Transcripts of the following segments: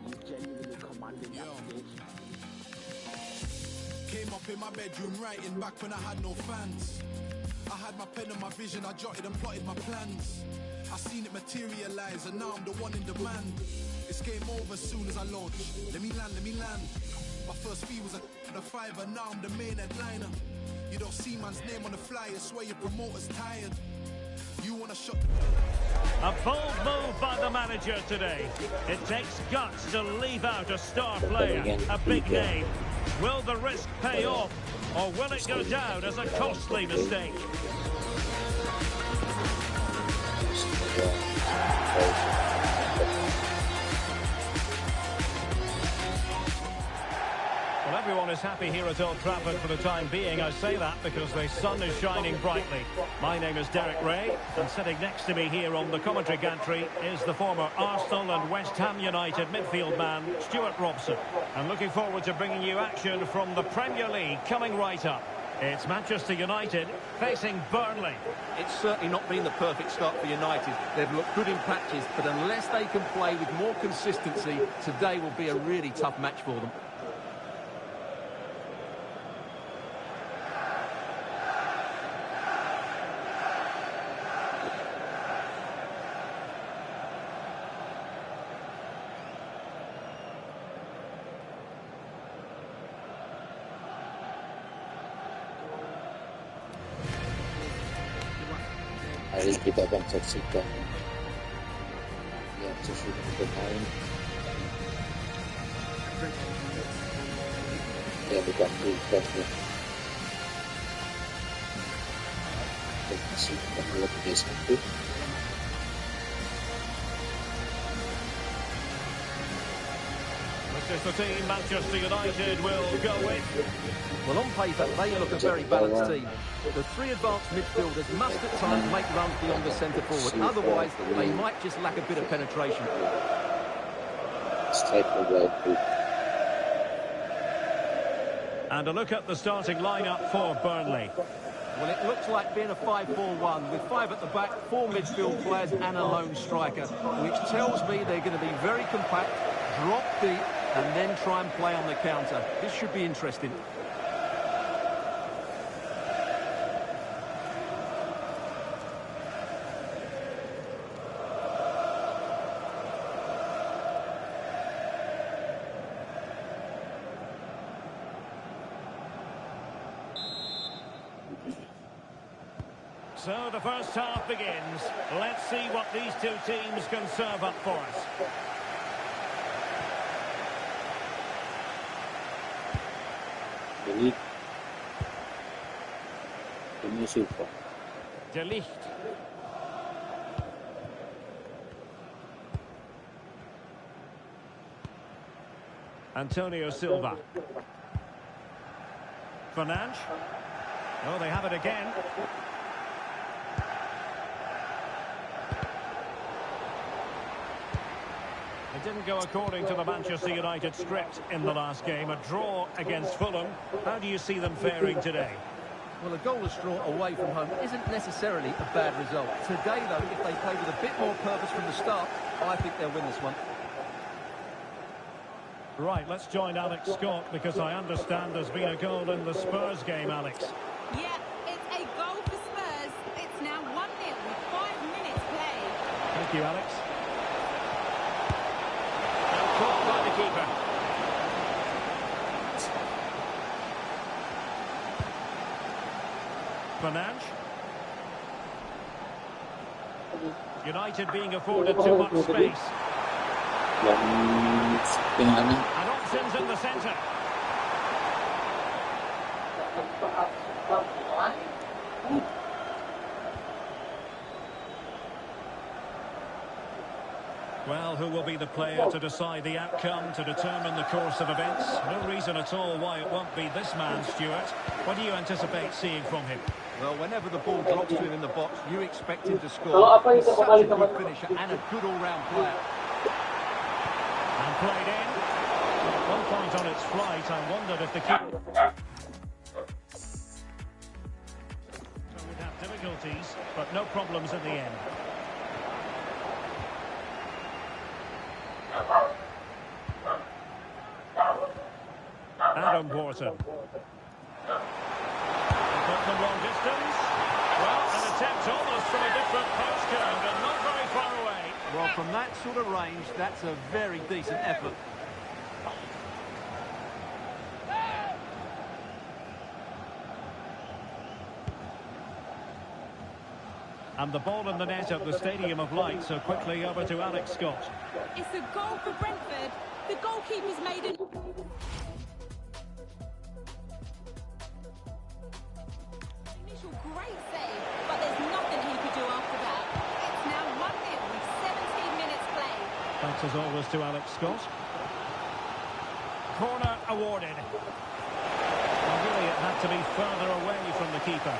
you genuinely commanding that stage. Came up in my bedroom writing back when I had no fans. I had my pen and my vision, I jotted and plotted my plans. I seen it materialize and now I'm the one in demand. It's game over as soon as I launch. Let me land. My first fee was a fiver, now I'm the main headliner. You don't see man's name on the flyer, swear your promoter's tired. You wanna shut... A bold move by the manager today. It takes guts to leave out a star player, a big name. Will the risk pay off, or will it go down as a costly mistake? Well, everyone is happy here at Old Trafford for the time being. I say that because the sun is shining brightly. My name is Derek Ray, and sitting next to me here on the commentary gantry is the former Arsenal and West Ham United midfield man, Stuart Robson. And looking forward to bringing you action from the Premier League coming right up. It's Manchester United facing Burnley. It's certainly not been the perfect start for United. They've looked good in patches, but unless they can play with more consistency, today will be a really tough match for them. Mari kita akan saksikan yang sesudah bermain yang ditampilkan ya. Dan masih kita punya satu. This is the team Manchester United will go with. Well, on paper, they look a very balanced team. The three advanced midfielders must at times make runs beyond the centre forward. Otherwise, they might just lack a bit of penetration. And a look at the starting lineup for Burnley. Well, it looks like being a 5-4-1 with five at the back, four midfield players and a lone striker, which tells me they're going to be very compact, drop deep, and then try and play on the counter. This should be interesting. So the first half begins. Let's see what these two teams can serve up for us. De Ligt. Antonio Silva. Fernandes. Oh, they have it again. It didn't go according to the Manchester United script in the last game. A draw against Fulham. How do you see them faring today? Well, a goalless draw away from home isn't necessarily a bad result. Today, though, if they play with a bit more purpose from the start, I think they'll win this one. Right, let's join Alex Scott, because I understand there's been a goal in the Spurs game, Alex. Yeah, it's a goal for Spurs. It's now 1-0 with 5 minutes play. Thank you, Alex. And caught by the keeper. Fernandes. United being afforded too much space. And options in the centre. Well, who will be the player to decide the outcome, to determine the course of events? No reason at all why it won't be this man, Stuart. What do you anticipate seeing from him? Well, whenever the ball drops to him in the box, you expect him to score. He's such a good finisher and a good all-round player. And played in. At one point on its flight, I wondered if the keeper would have difficulties, but no problems in the end. Adam Wharton. Put them long distance. Well, an attempt almost from a different postcode and not very far away. Well, from that sort of range, that's a very decent effort. And the ball in the net at the Stadium of Light, so quickly over to Alex Scott. It's a goal for Brentford. The goalkeeper's made an... initial great save, but there's nothing he could do after that. It's now 1-0 with 17 minutes played. Thanks as always to Alex Scott. Corner awarded. And really it had to be further away from the keeper.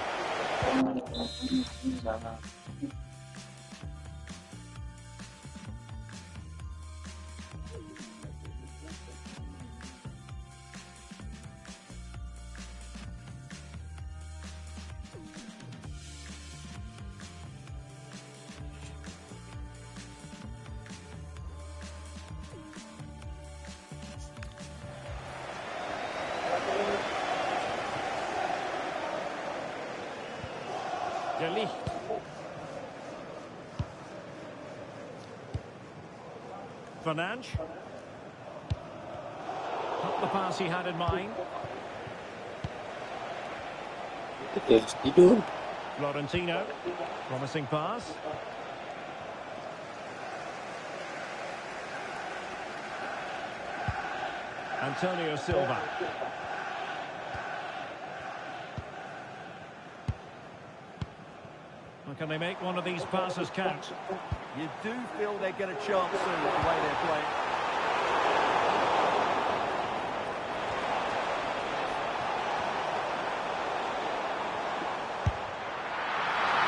De Ligt. Fernandes. Not the pass he had in mind. Florentino. Promising pass. Antonio Silva. Can they make one of these passes count? You do feel they get a chance soon with the way they're playing.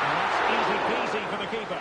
And that's easy peasy for the keeper.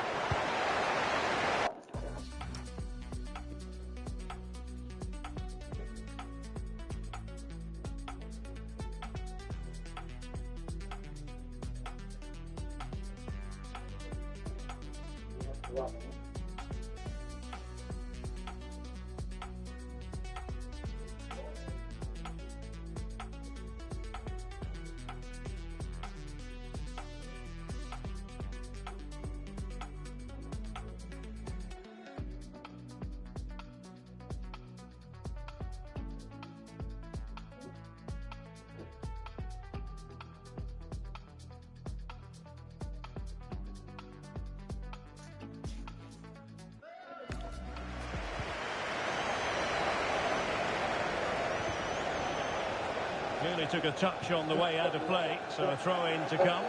Clearly took a touch on the way out of play, so a throw-in to come.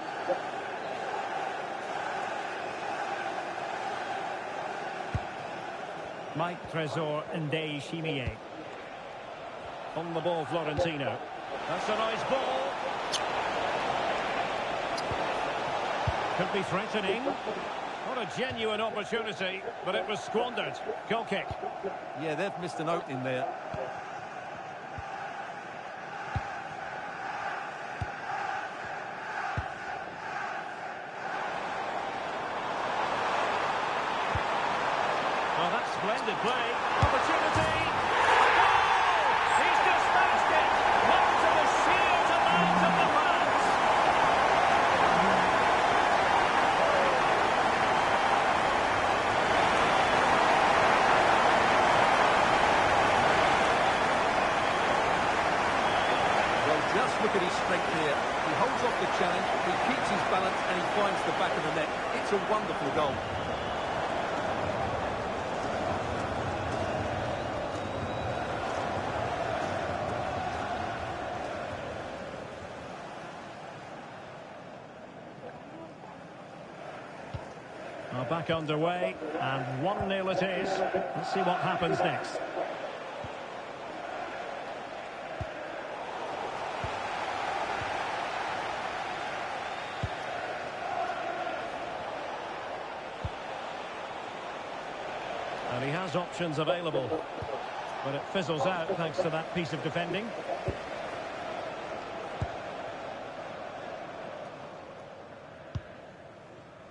Mike Trésor Ndayishimiye. On the ball, Florentino. That's a nice ball. Could be threatening. What a genuine opportunity, but it was squandered. Goal kick. Yeah, they've missed an opening there. Well, that's splendid play. Opportunity. Goal! He's dispatched it. One to the sheer delight of the fans. Well, just look at his strength here. He holds off the challenge, he keeps his balance, and he finds the back of the net. It's a wonderful goal. Well, back underway, and 1-0 it is. Let's see what happens next. And he has options available, but it fizzles out thanks to that piece of defending.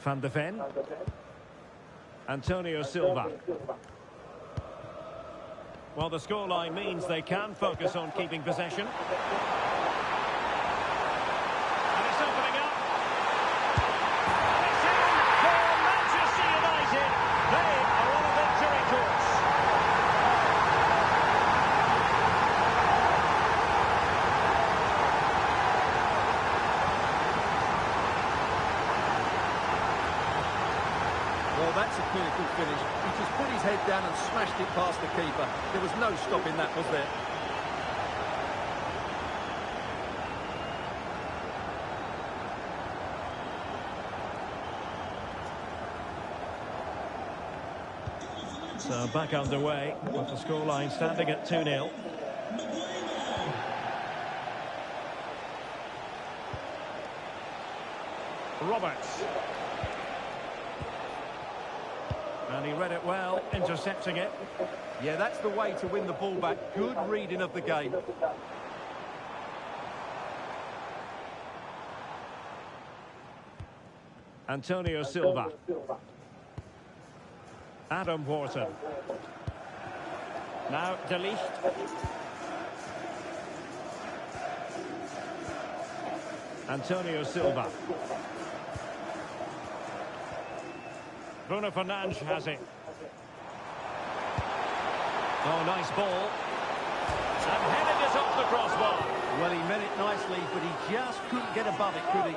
Van de Ven. Antonio Silva. Well, the scoreline means they can focus on keeping possession. And it's opening up. And it's in for Manchester United. They are on a victory course. Well, that's a clinical finish. He just put his head down and smashed it past the keeper. There was no stopping that, was there? So back underway with the scoreline standing at 2-0. Roberts. And he read it well, intercepting it. Yeah, that's the way to win the ball back. Good reading of the game. Antonio Silva. Adam Wharton. Now De Ligt. Antonio Silva. Bruno Fernandes has it. Oh, nice ball. And headed it off the crossbar. Well, he meant it nicely, but he just couldn't get above it, could he?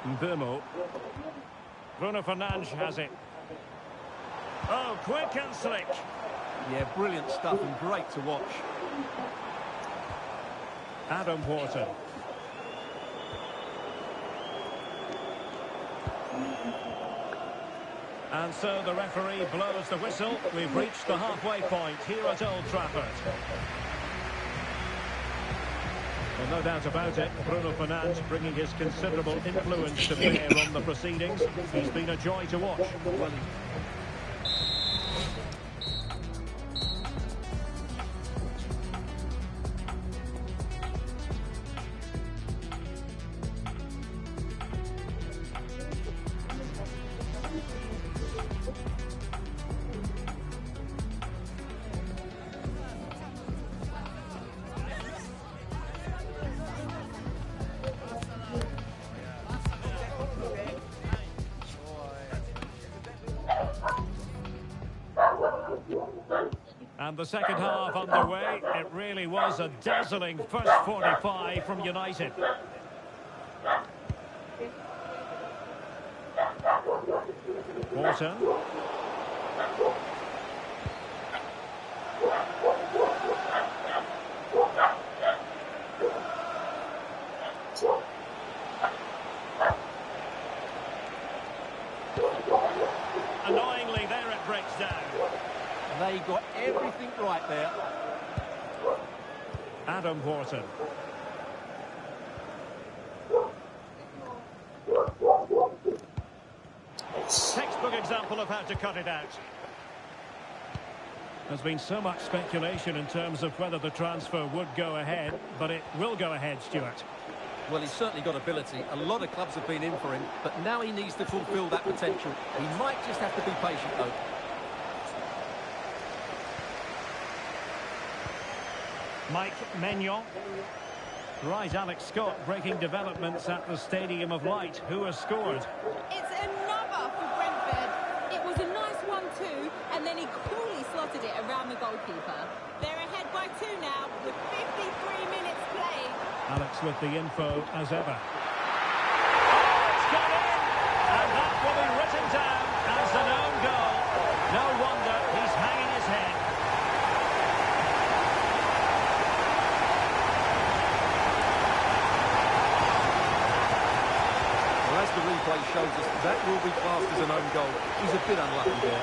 Mbeumo. Bruno Fernandes has it. Oh, quick and slick. Yeah, brilliant stuff and great to watch. Adam Wharton. And so the referee blows the whistle. We've reached the halfway point here at Old Trafford. Well, no doubt about it, Bruno Fernandes bringing his considerable influence to bear on the proceedings. He's been a joy to watch. Well, And the second half underway. It really was a dazzling first 45 from United. Wharton. Annoyingly, there it breaks down. they got everything right there. Adam Wharton. Textbook example of how to cut it out. There's been so much speculation in terms of whether the transfer would go ahead, but it will go ahead, Stuart. Well, he's certainly got ability. A lot of clubs have been in for him, but now he needs to fulfil that potential. He might just have to be patient, though. Mike Maignan. Right, Alex Scott breaking developments at the Stadium of Light. Who has scored? It's another for Brentford. It was a nice 1-2, and then he coolly slotted it around the goalkeeper. They're ahead by 2 now, with 53 minutes played. Alex with the info as ever. Oh, it's gone in! And that will be written down as an own goal. No wonder he's hanging his head. Well, as the replay shows us, that will be classed as an own goal. He's a bit unlucky there.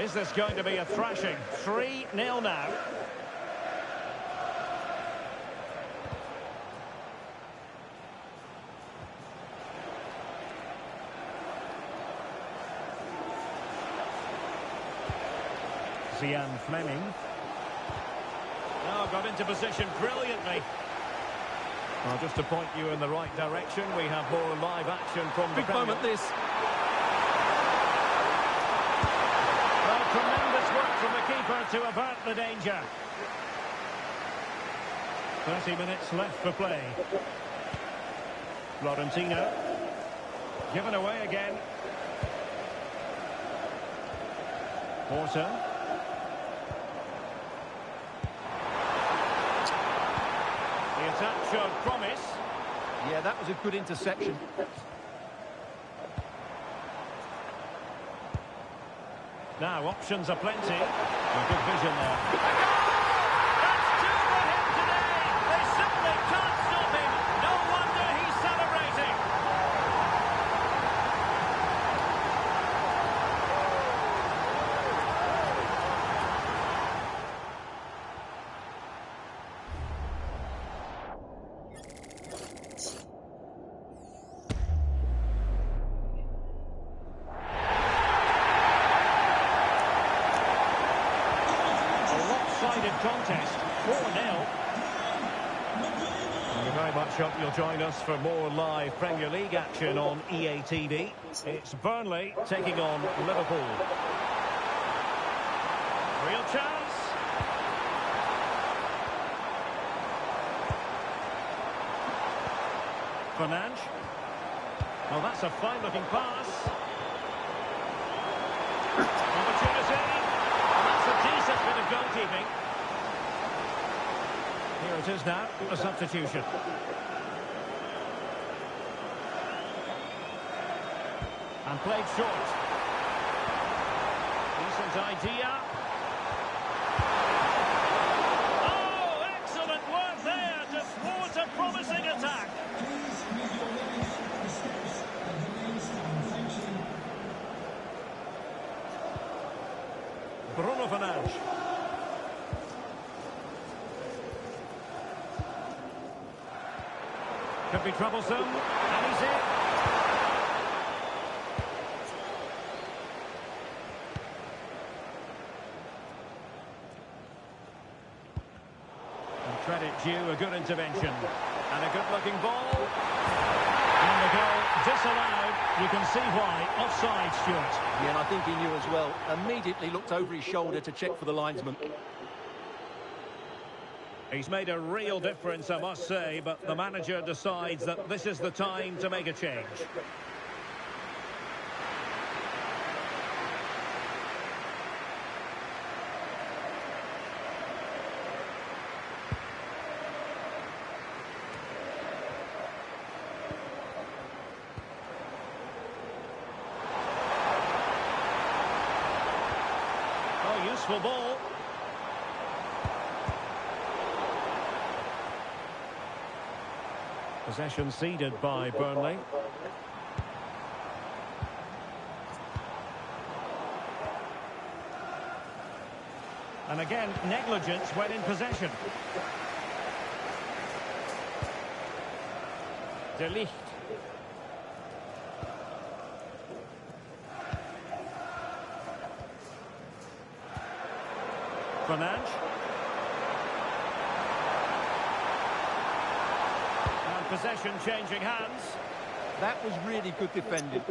Is this going to be a thrashing? 3-0 now. Zian Fleming. Oh, got into position brilliantly. Well, just to point you in the right direction, we have more live action from the Big moment this. Well, tremendous work from the keeper to avert the danger. 30 minutes left for play. Florentino. Given away again. Porter. The attack showed promise. Yeah, that was a good interception. Now, options are plenty. A good vision there. That's two for him today. They simply can't stop him. No wonder he's celebrating. Contest, 4-0. We very much hope you'll join us for more live Premier League action on EA TV. It's Burnley taking on Liverpool. Real chance. Fernandes. Well, that's a fine-looking pass. Opportunity. And that's a decent bit of goalkeeping. Here it is now, a substitution. And played short. Decent idea. Oh, excellent work there to thwart a promising attack. Bruno Fernandes. Could be troublesome, and he's in. And credit due, a good intervention. And a good-looking ball. And the goal disallowed. You can see why. Offside, Stuart. Yeah, and I think he knew as well. Immediately looked over his shoulder to check for the linesman. He's made a real difference, I must say, but the manager decides that this is the time to make a change. Oh, useful ball. Possession ceded by Burnley. And again, negligence when in possession. De Ligt. Fernandes. Possession changing hands. That was really good defending.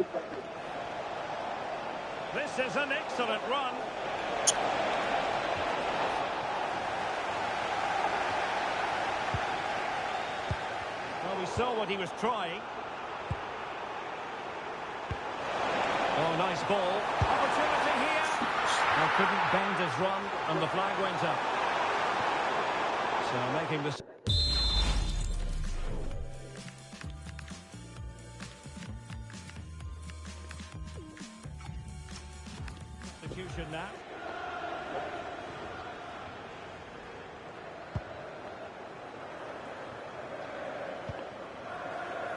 This is an excellent run. Well, we saw what he was trying. Oh, nice ball. Opportunity here. Well, couldn't bend his run, and the flag went up. So making this. Now.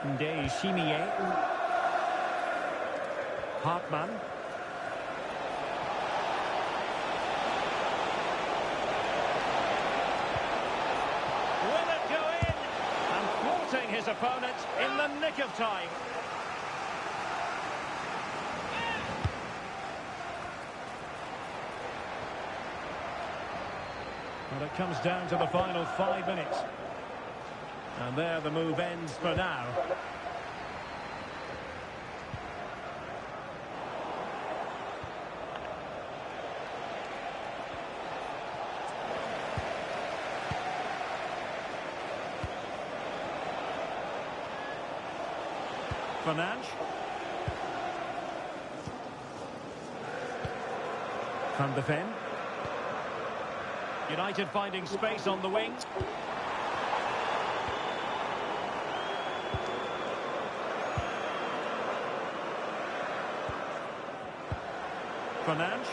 Ndeye Shimiye. Hartman. his opponent in the nick of time. Well, it comes down to the final 5 minutes. And there the move ends for now. Fernandes. Van de Ven. United finding space on the wing. Fernandes.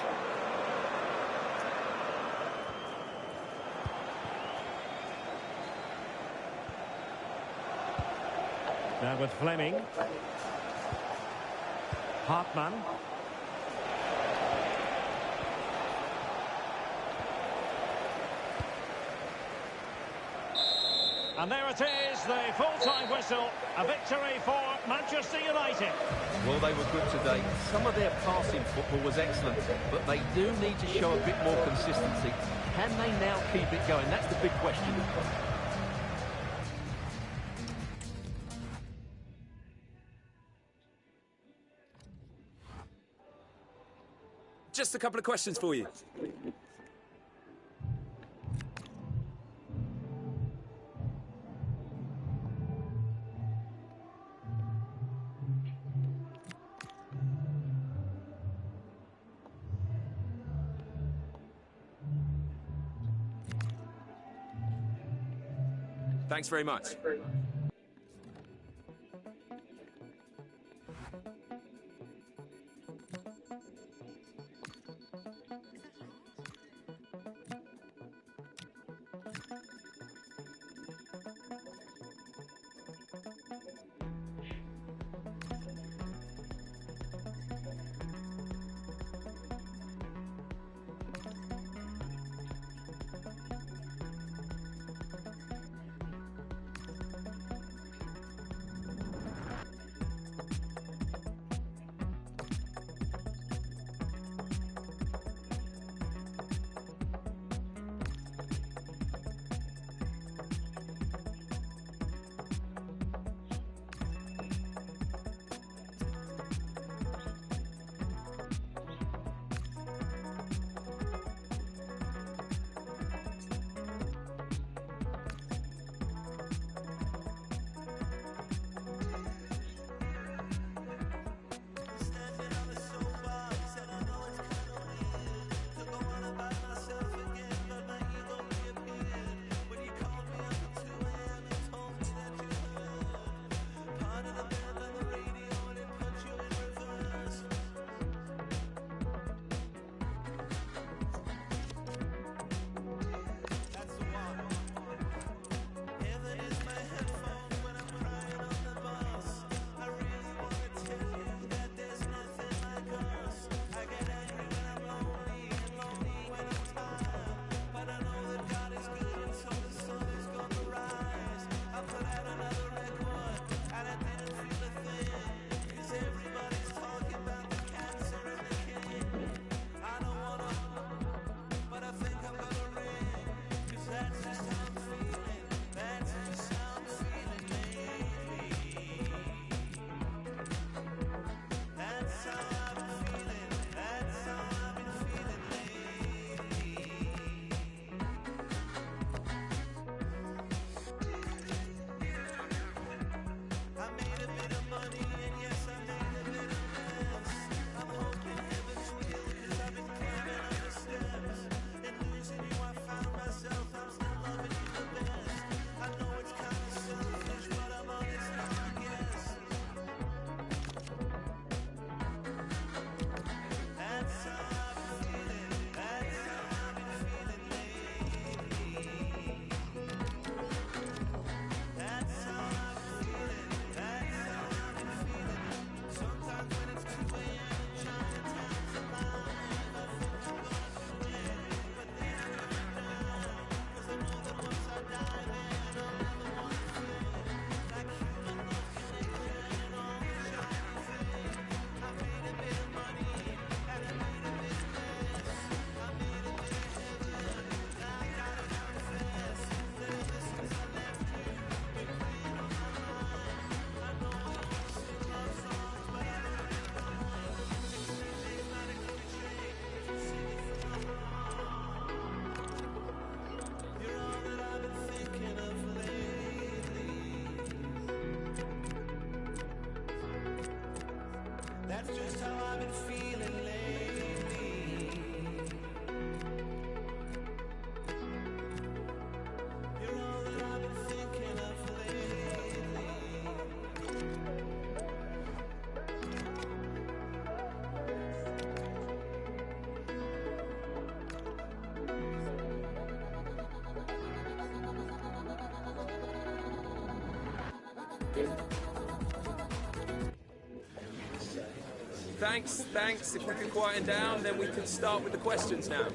Now with Fleming. Hartmann. And there it is, the full-time whistle. A victory for Manchester United. Well, they were good today. Some of their passing football was excellent, but they do need to show a bit more consistency. Can they now keep it going? That's the big question. Just a couple of questions for you. Thanks very much. Thanks. If we can quieten down, then we can start with the questions now.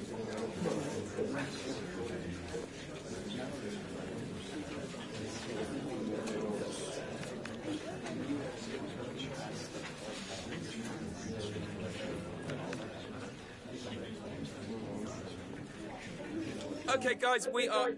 Okay, guys, we are...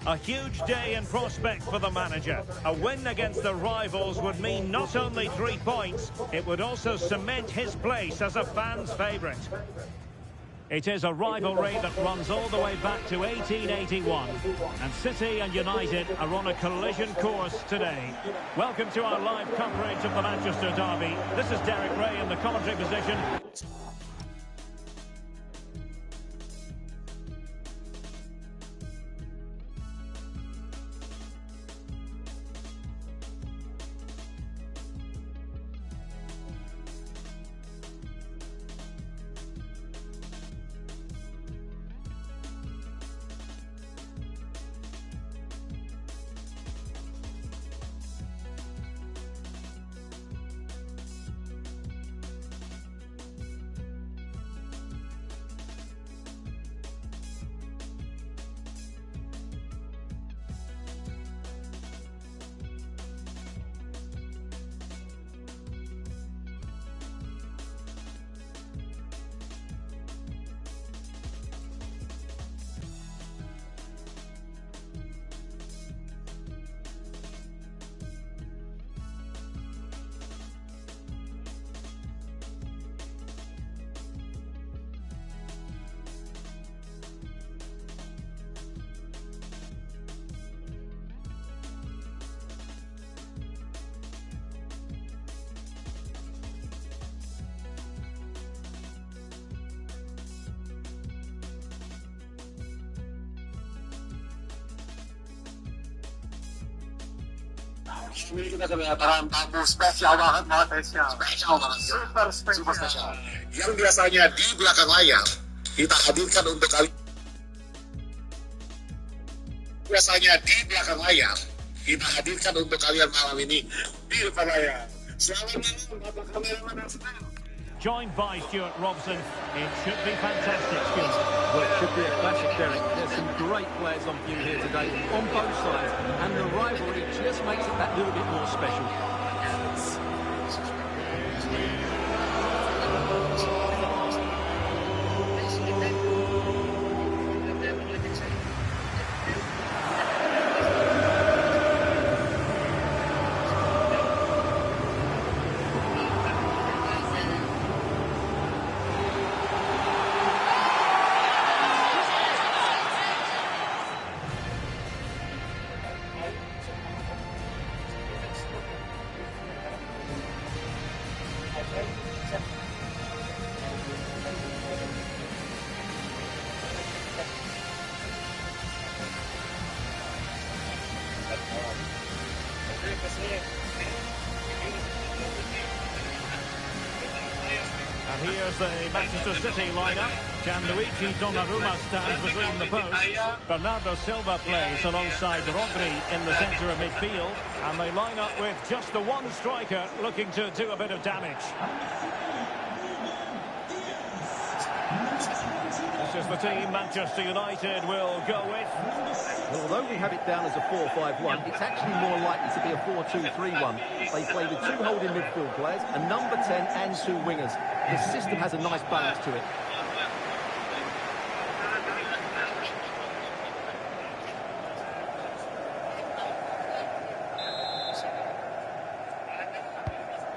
A huge day in prospect for the manager. A win against the rivals would mean not only 3 points, it would also cement his place as a fan's favourite. It is a rivalry that runs all the way back to 1881, and City and United are on a collision course today. Welcome to our live coverage of the Manchester derby. This is Derek Ray in the commentary position. Ini kita kedatangan tamu spesial banget, spesial banget, super spesial. Yang biasanya di belakang layar kita hadirkan untuk kalian. Malam ini di depan layar. Selamat malam, Bapak kameraman dan senang. Joined by Stuart Robson, it should be fantastic, Stuart. Well, it should be a classic, Derek. There's some great players on view here today, on both sides, and the rivalry just makes it that little bit more special. And here's the Manchester City lineup. Gianluigi Donnarumma stands between the posts. Bernardo Silva plays alongside Rodri in the centre of midfield. And they line up with just the one striker looking to do a bit of damage. This is the team Manchester United will go with. Although we have it down as a 4-5-1, it's actually more likely to be a 4-2-3-1. They play with 2 holding midfield players, a number 10 and 2 wingers. The system has a nice balance to it.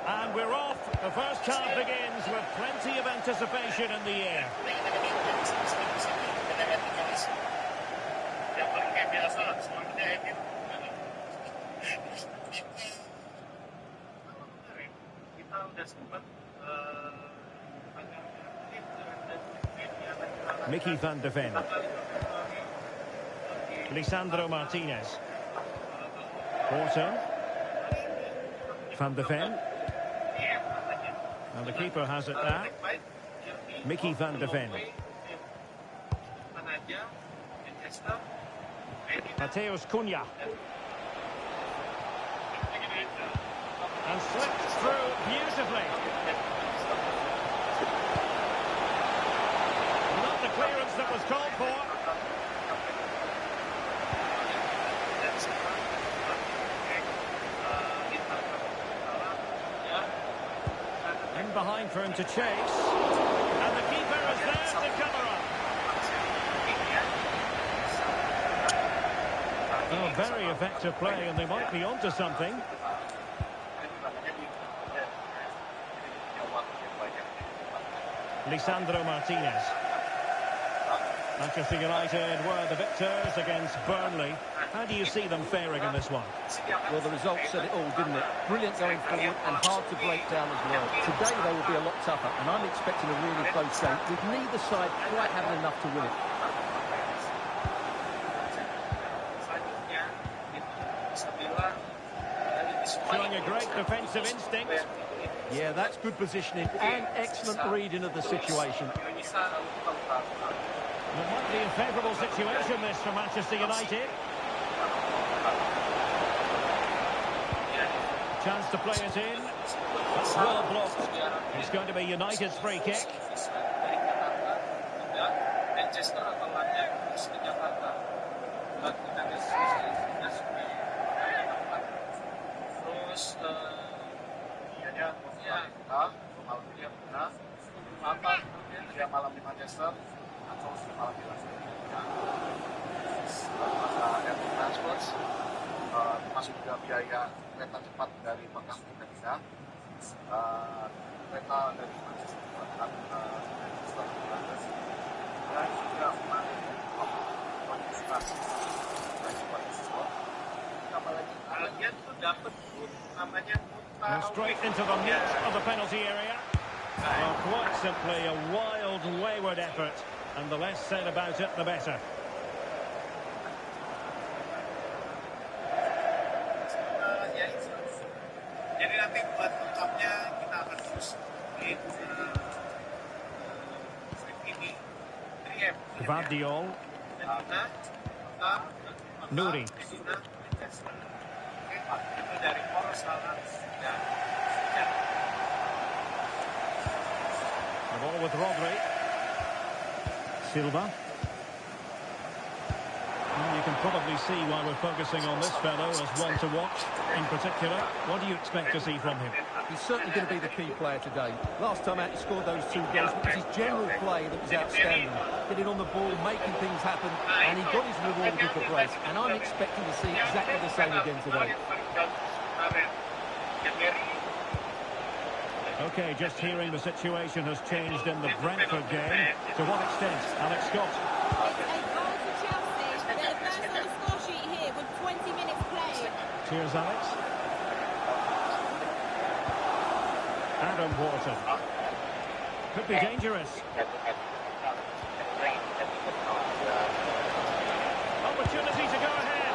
And we're off. The first half begins with plenty of anticipation in the air. Mickey van de Ven. Lisandro Martinez. Porter. Van de Ven. And the keeper has it now. Mickey van de Ven. Mateus Cunha. And slipped through beautifully. Not the clearance that was called for. In behind for him to chase. And the keeper is there to cover up. Oh, very effective play, and they might be onto something. Lisandro Martinez. Manchester United were the victors against Burnley. How do you see them faring in this one? Well, the result said it all, didn't it? Brilliant going forward and hard to break down as well. Today they will be a lot tougher, and I'm expecting a really close game, with neither side quite having enough to win it. Showing a great defensive instinct. Yeah, that's good positioning and excellent reading of the situation. It might be a favourable situation, this, for Manchester United. Chance to play it in. That's well blocked. It's going to be United's free kick. Malam di Manchester atau malam di Las Vegas. Termasuk juga biaya kereta cepat dari Mekah ke Medina. Kereta dari Manchester dan juga kualifikasi kalian tuh dapat namanya Straight into the meat of the penalty area. Well, quite simply a wild, wayward effort, and the less said about it, the better. Jadi nanti buat lengkapnya kita akan terus ini Gvardiol. Nuri. Itu dari poros The ball with Rodri. Silva. And you can probably see why we're focusing on this fellow as one to watch. In particular, what do you expect to see from him? He's certainly going to be the key player today. Last time out he scored those 2 goals, but it was his general play that was outstanding. Getting on the ball, making things happen, and he got his reward with the press. And I'm expecting to see exactly the same again today. Okay, just hearing the situation has changed in the Brentford game. To what extent? Alex Scott. A goal for Chelsea. They're the first on the score sheet here with 20 minutes played. Cheers, Alex. Adam Wharton. Could be dangerous. Opportunity to go ahead.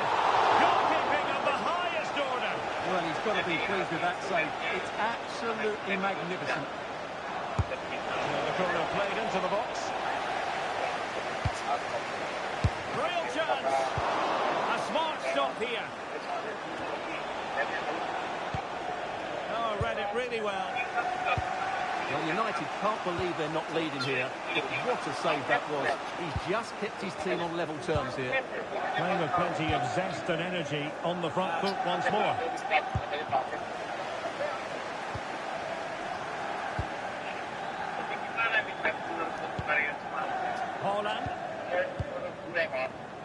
Goalkeeping of the highest order. Well, he's got to be pleased with that save. It's absolutely magnificent. corner played into the box. Real chance. A smart stop here. Oh, read it really well. Well, United can't believe they're not leading here. What a save that was. He's just kept his team on level terms here. Playing with plenty of zest and energy on the front foot once more. Holland.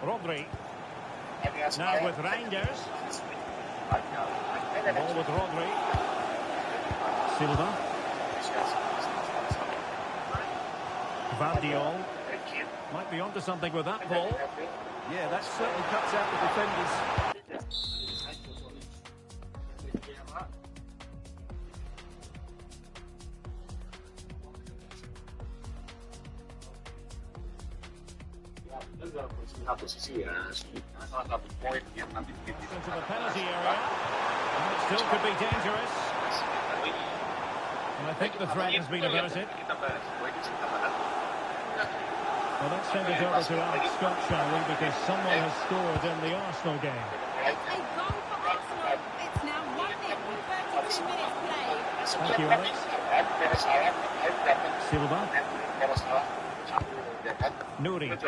Rodri. Now with Reinders. Ball with Rodri. Silva. Vardiol. Might be onto something with that ball. Yeah, that certainly cuts out the defenders. Into the penalty area. And it still could be dangerous. And I think the threat has been averted. Well, let's send it over to Alex Scott, shall we? Because someone has scored in the Arsenal game. A goal for Arsenal. It's now 1-0 with 32 minutes played. Thank you, Alex. Silva. Nouri. The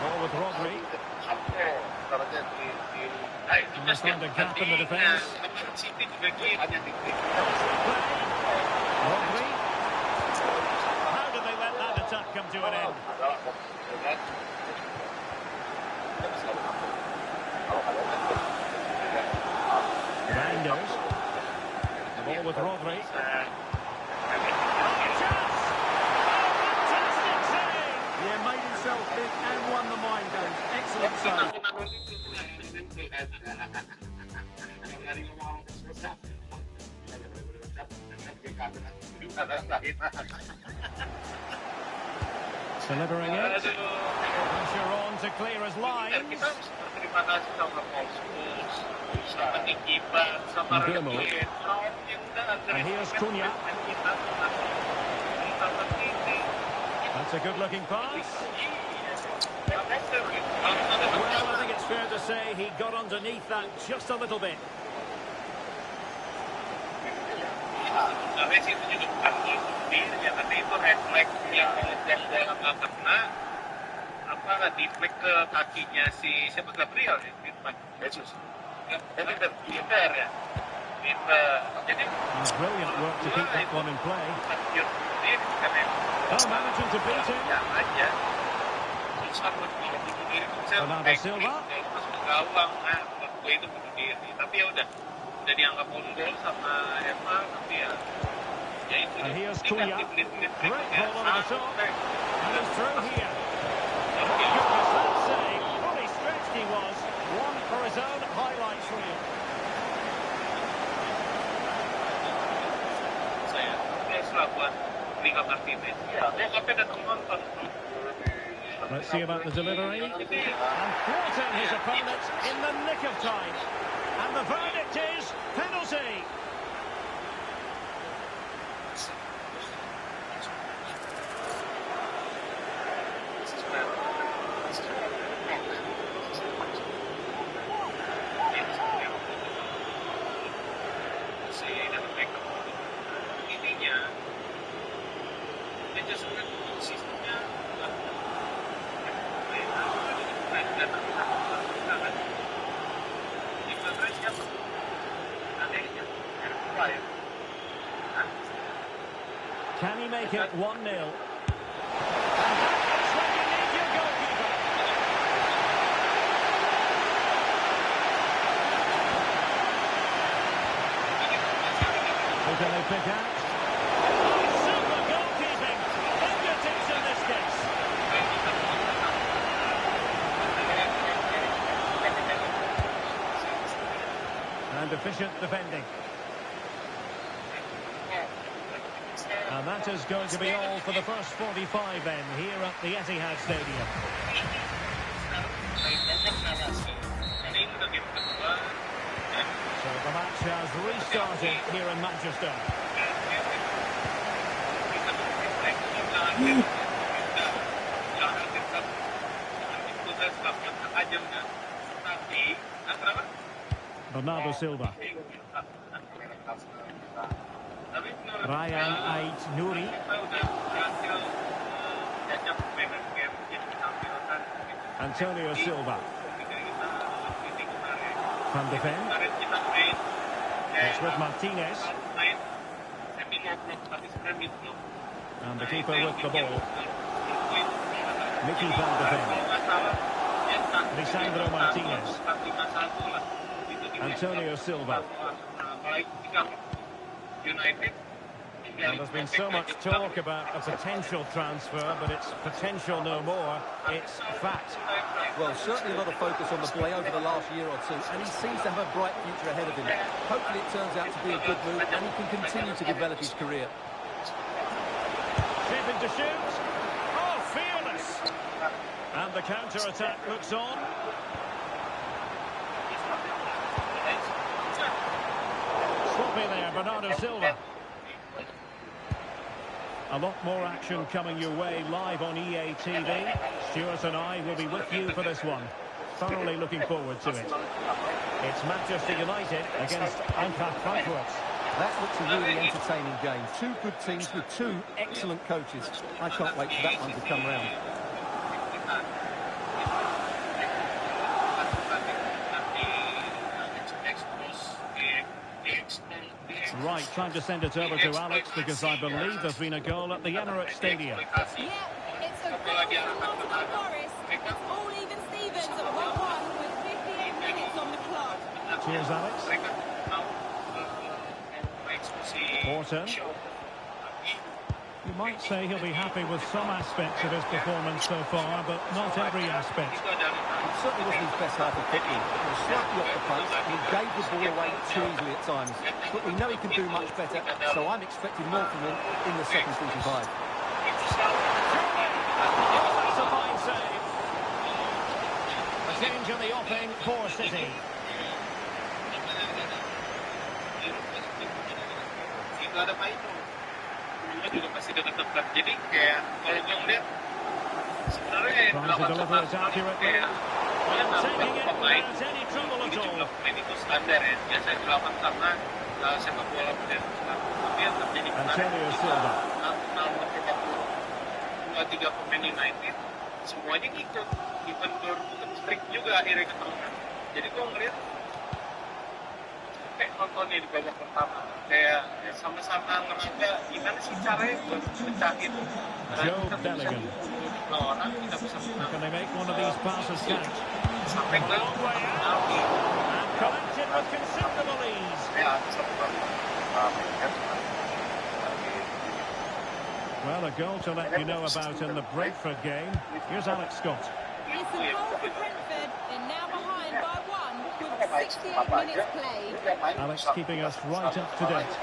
ball with Rodri. And they find a gap in the defence. Rodri. How did they let that attack come to an end? Reinders. The ball with Rodri. Yeah, made himself big and won the mind games. Excellent save. Delivering it. Pressure on to clear his lines. Mbeumo. And here's Cunha. That's a good-looking pass. Well, I think it's fair to say he got underneath that just a little bit. Deflect ke kakinya si siapa Gabriel ya, Jesus. Jadi brilliant work to keep that one in play. Oh, managing to beat him. Bernardo Silva. Tapi ya udah dianggap on goal sama Eva, tapi ya itu. And here's Cunha. Great ball over the top. And it's through here. Goodness, that save. Fully stretched he was. One for his own highlights reel. Saya buat Liga Martinez. Ya, dia sampai datang nonton. Let's see about the delivery. And thwarting his opponent in the nick of time. And the verdict is penalty. Can he make it 1-0? And that's when you need your goalkeeper. Who can they pick out? Super goalkeeping. Fingertips in this case. And efficient defending. And that is going to be all for the first 45 then, here at the Etihad Stadium. So has restarted here in Manchester. Bernardo Silva. Ryan Ait-Nouri. Antonio Silva. Van de Ven. It's with Martinez. And the keeper with the ball. Mickey Van de Ven. Lisandro Martinez. Antonio Silva. And there's been so much talk about a potential transfer, but it's potential no more. It's fact. Well, certainly a lot of focus on the play over the last year or two, and he seems to have a bright future ahead of him. Hopefully it turns out to be a good move, and he can continue to develop his career. Shaping to shoot. Oh, fearless. And the counter-attack looks on. Sloppy there, Bernardo Silva. A lot more action coming your way live on EA TV. Stuart and I will be with you for this one. Thoroughly looking forward to it. It's Manchester United against Eintracht Frankfurt. That looks a really entertaining game. Two good teams with two excellent coaches. I can't wait for that one to come round. Right, time to send it over to Alex because I believe there's been a goal at the Emirates Stadium. Yeah, it's a goal from Nottingham Forest. It's all even Stevens at 1-1 with 58 minutes on the clock. Cheers, Alex. Morton. You might say he'll be happy with some aspects of his performance so far, but not every aspect. It certainly wasn't his best half of football. He was slightly off the pace. He gave the ball away too easily at times. But we know he can do much better, so I'm expecting more from him in the second 45. That's a fine save. A change in the offing for City. Juga masih dengan tempat. Jadi kayak kalau gue ngeliat sebenarnya Trying to deliver it accurately. Taking it without any trouble at all. pemain itu standar ya, biasa dilakukan karena sepak bola modern. Tapi yang terjadi Antonio Silva. nomor 23 pemain United semuanya ngikut, even Dortmund juga akhirnya keterusan. Jadi gue ngeliat kayak nontonnya di babak pertama kayak sama-sama ngerasa gimana sih caranya buat pecahin Joe Bellingham. orang kita bisa menang Can they make one of these passes count? sampai ke Long way out. And collected with considerable ease. ya satu kali Well, a goal to let you know about in the Brentford game. Here's Alex Scott. It's a goal for Brentford. They're now behind by 1 with 68 minutes played. Alex keeping us right up to date.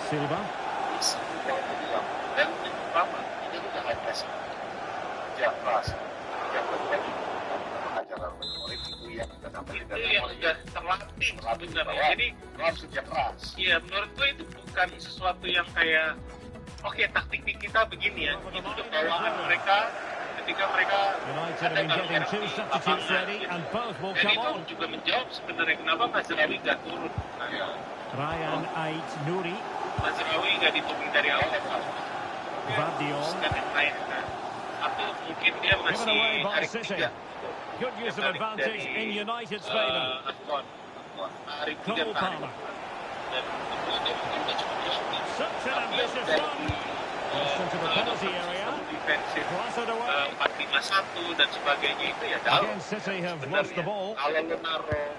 Silva. dan pertama ini juga high pressing yang keras yang itu yang udah terlatih sebenarnya. Jadi harus kerja keras. Iya, menurut gue itu bukan sesuatu yang kayak oke, taktik kita begini ya. Itu udah bawaan mereka ketika mereka United have been getting two substitutes ready and both will dan come itu on. juga menjawab sebenarnya kenapa Mazraoui nggak turun. Ryan Ait-Nouri. Mazraoui nggak diturunin dari awal. Vardiol. Dan yang lain kan. Atau mungkin dia Given masih away by hari City. ketiga. Good use of advantage in United's favour. Hari ketiga Cole tarik. Palmer. Dan Such an ambitious run. Just into the penalty area. defensif Blasted away. 4-5-1 dan sebagainya itu ya dalam. Again, City have lost the ball. Kalau lu naruh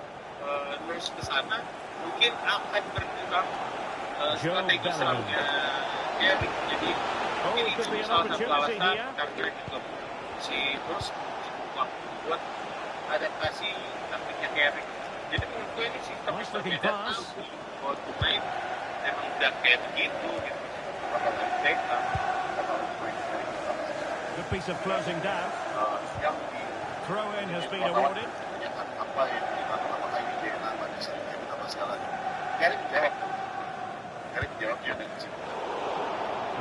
terus ke sana, mungkin akan berkurang strategi serangnya Gary. Jadi mungkin itu could be an salah satu opportunity alasan here. karena juga si terus buat adaptasi taktiknya Gary. Jadi menurut gue ini sistem Nice looking berbeda pass. buat pemain emang udah kayak begitu gitu. Good piece of closing down. Throw-in has been awarded.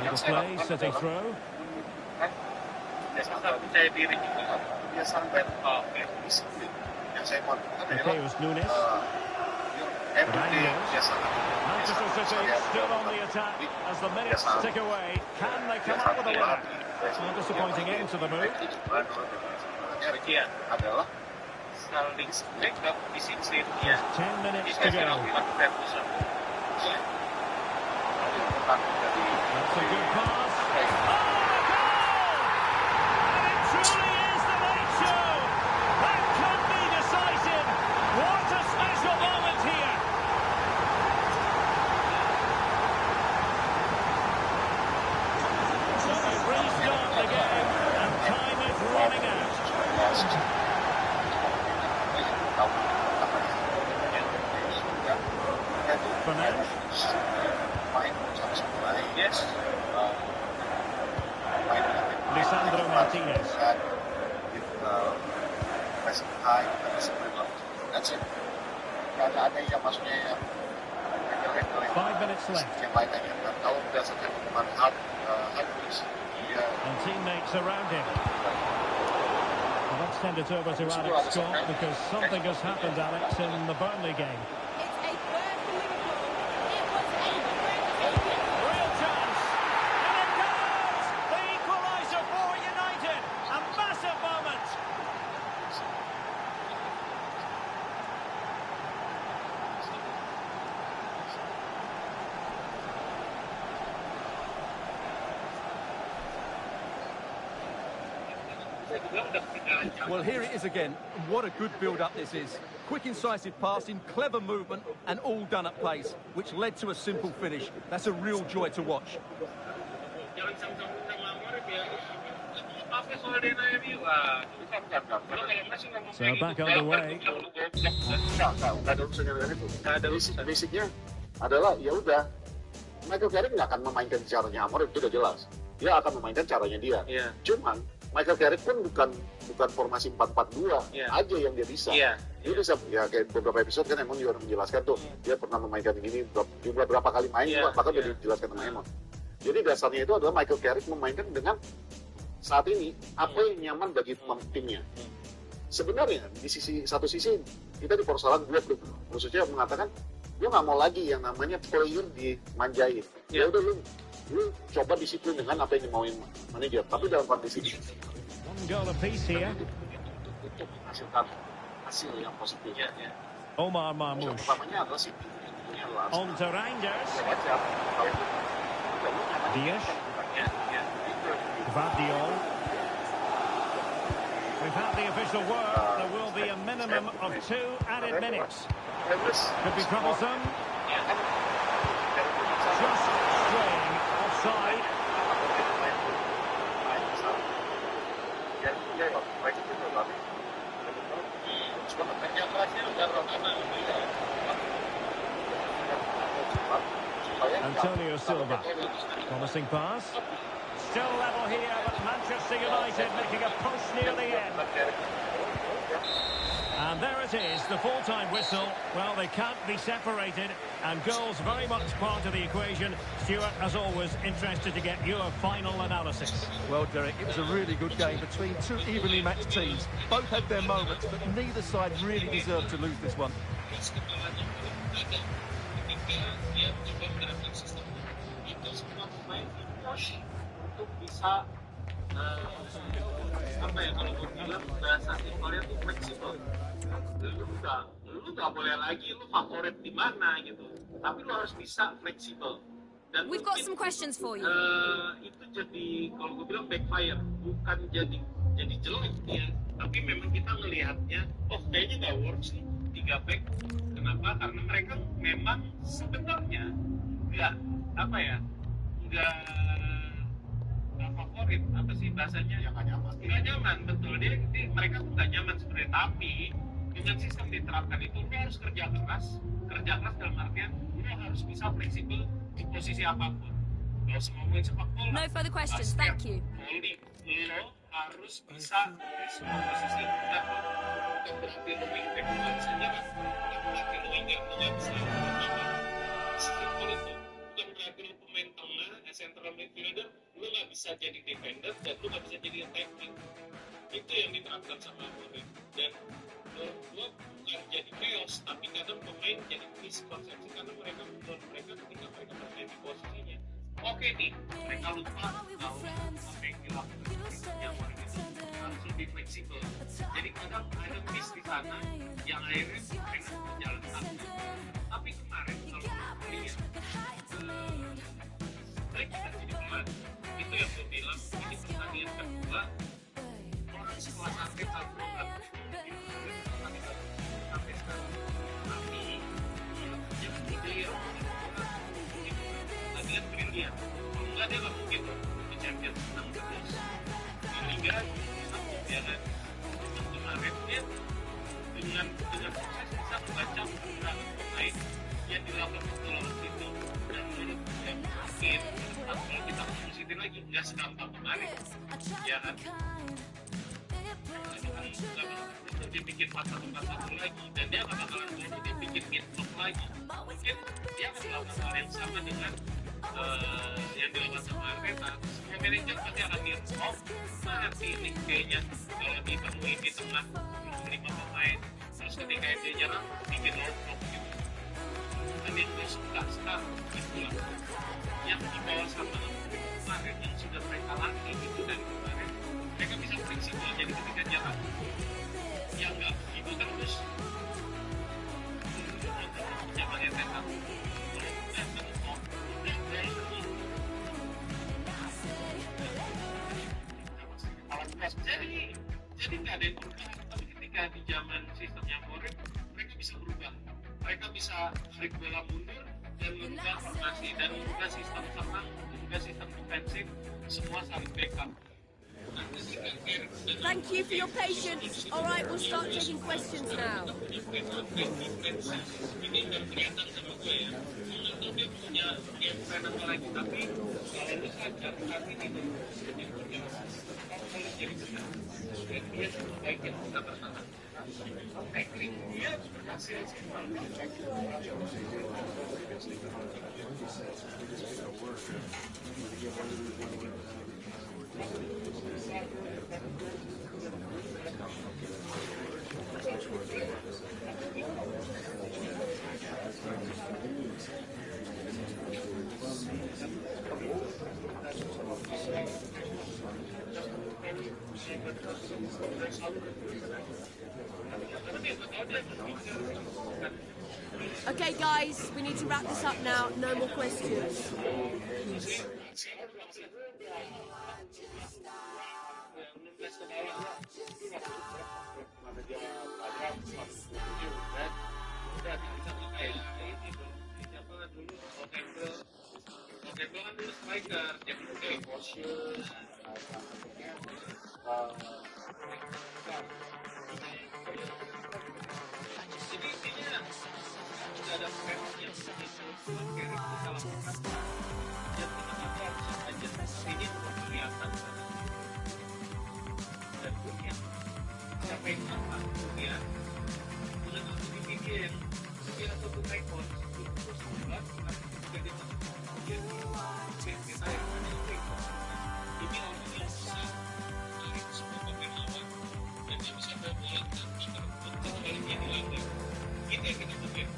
Little play, City throw. Mateus Nunes. Manchester City still on the attack as the minutes tick away. Can they come up with a winner? Well, disappointing end to the move. 10 minutes to go. That's a good pass. Oh, the goal! And it truly is the late show. That could be decisive. What a special moment here. So they restart the game and time is running out. Fernandes. Yes. Lisandro Martinez. That's it. Ada yang maksudnya yang 5 minutes left. yang lainnya. Kalau berdasarkan hukuman hard dia And teammates around him. Well, let's send it over to Alex Scott because something has happened, Alex, in the Burnley game. It's a third for Liverpool. It was a breathtaking. Real chance. And it goes! The equaliser for United. A massive moment. Well, here it is again. What a good build-up this is. Quick, incisive passing, clever movement, and all done at pace, which led to a simple finish. That's a real joy to watch. So back underway. Basicnya adalah ya udah Michael Carrick nggak akan memainkan caranya Amorim, itu udah jelas. Dia akan memainkan caranya dia. Yeah. Cuman Michael Carrick pun bukan formasi 4-4-2 aja yang dia bisa. Dia bisa ya kayak beberapa episode kan Emon juga menjelaskan tuh dia pernah memainkan ini berapa kali main bahkan udah dijelaskan sama Emon. Jadi dasarnya itu adalah Michael Carrick memainkan dengan saat ini apa yang nyaman bagi timnya. Sebenarnya di satu sisi kita di persoalan gue maksudnya mengatakan gue nggak mau lagi yang namanya player dimanjain. Ya udah lu coba disiplin dengan apa yang dimauin manajer, tapi dalam kondisi ini One goal apiece here. untuk menghasilkan hasil yang positif. Omar Yang Marmoush. pertamanya adalah City. On to Rangers. Wajar. Kalau itu Dias. Gvardiol. We've had the official word. There will be a minimum of 2 added minutes. Could be troublesome. Just straying offside. Antonio Silva. Promising pass. Still level here, but Manchester United making a push near the end. And there it is, the full-time whistle. Well, they can't be separated, and goals very much part of the equation. Stuart, as always, interested to get your final analysis. Well, Derek, it was a really good game between two evenly matched teams. Both had their moments, but neither side really deserved to lose this one. Untuk bisa apa ya kalau gue bilang bahasa Korea tuh fleksibel. Lu nggak boleh lagi lu favorit di mana gitu, tapi lu harus bisa fleksibel. Dan We've got some questions for you. Itu jadi kalau gue bilang backfire, bukan jadi jelek ya, tapi memang kita melihatnya kayaknya nggak works nih 3 back. Kenapa? Karena mereka memang sebenarnya nggak nggak favorit, apa sih bahasanya, nggak nyaman, betul, mereka tuh nggak nyaman sebenarnya, tapi dengan sistem diterapkan itu lo harus kerja keras dalam artian lo harus bisa fleksibel di posisi apapun. Kalau semua main sepak bola, No further questions, thank you. volley, lo harus bisa di semua posisi. Bukan berarti lo wingback doang saja kan, bukan berarti lo winger doang saja. Simpel itu. Bukan berarti lo pemain tengah, central midfielder, lo nggak bisa jadi defender dan lo nggak bisa jadi attacking. Itu yang diterapkan sama Amorim. Dan menurut gue bukan jadi chaos, tapi kadang pemain jadi miskonsepsi karena mereka ketika mereka bermain di posisinya. Oke nih, mereka lupa tahu apa yang dilakukan yang orang itu harus lebih fleksibel. Jadi kadang ada miss di sana yang akhirnya mereka berjalan kaki. Tapi kemarin kalau lihat mereka kan jadi pelan. Itu yang gue bilang, ini pertandingan kedua orang sekelas atlet harus bergerak sampai sekarang. Tapi yang ideal pertandingan brilian. Kalau nggak dia nggak mungkin di Champions 6 terus di Liga ya kan. Kemarin dia dengan sukses bisa membaca beberapa pemain yang dilakukan lawan itu, dan menurut saya mungkin kalau kita positif lagi nggak segampang kemarin ya kan. Dia bikin 4-1-4-1 lagi dan dia nggak bakalan dulu dia bikin mid block lagi. Mungkin dia akan melakukan hal yang sama dengan yang dilakukan sama Arteta. Semua manajer pasti akan mana sih ini kayaknya kalau dipenuhi di tengah 5 pemain, terus ketika dia jalan bikin low block gitu. Dan itu suka sekarang itulah yang dibawa sama kemarin yang sudah mereka latih itu dari kemarin. Mereka bisa fleksibel, jadi ketika jalan ya enggak itu terus jangan Arteta jadi nggak ada yang berubah. Tapi ketika di zaman sistemnya Amorim mereka bisa berubah, mereka bisa tarik bola mundur dan merubah formasi dan merubah sistem serang, merubah sistem defensif, semua saling backup. Thank you for your patience. All right, we'll start taking questions now. Ini udah kelihatan sama gue ya. Menurut dia punya game plan apa lagi, tapi kalau lu sadar saat ini tuh kalau jadi benar, dia terbaik yang kita bertahan. Tackling dia berhasil semua. Okay, guys, we need to wrap this up now. No more questions. Oke, kan dulu striker, jadi udah cautious. Jadi intinya sudah ada plan yang begitu kira kita lakukan. Dan kita harus aja ini untuk kelihatan dan punya siapa yang apa dia udah masuk dibikin dia satu rekor 2011 jadi kita yang ini orang yang bisa dari semua pemain lawan dan dia bisa bawa dan untuk balik ini lagi itu yang kita butuhin.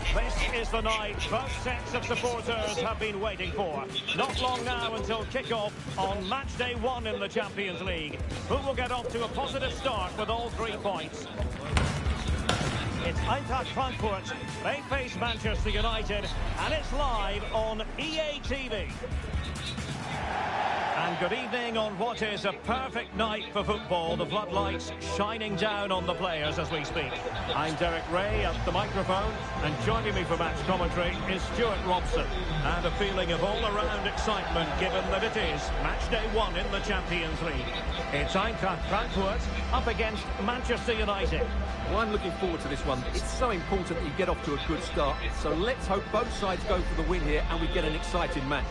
This is the night both sets of supporters have been waiting for. Not long now until kick-off on match day 1 in the Champions League. Who will get off to a positive start with all 3 points? It's Eintracht Frankfurt. They face Manchester United, and it's live on EA TV. And good evening on what is a perfect night for football. The floodlights shining down on the players as we speak. I'm Derek Ray at the microphone, and joining me for match commentary is Stuart Robson. And a feeling of all-around excitement given that it is match day 1 in the Champions League. It's Eintracht Frankfurt up against Manchester United. Well, I'm looking forward to this one. It's so important that you get off to a good start. So let's hope both sides go for the win here and we get an exciting match.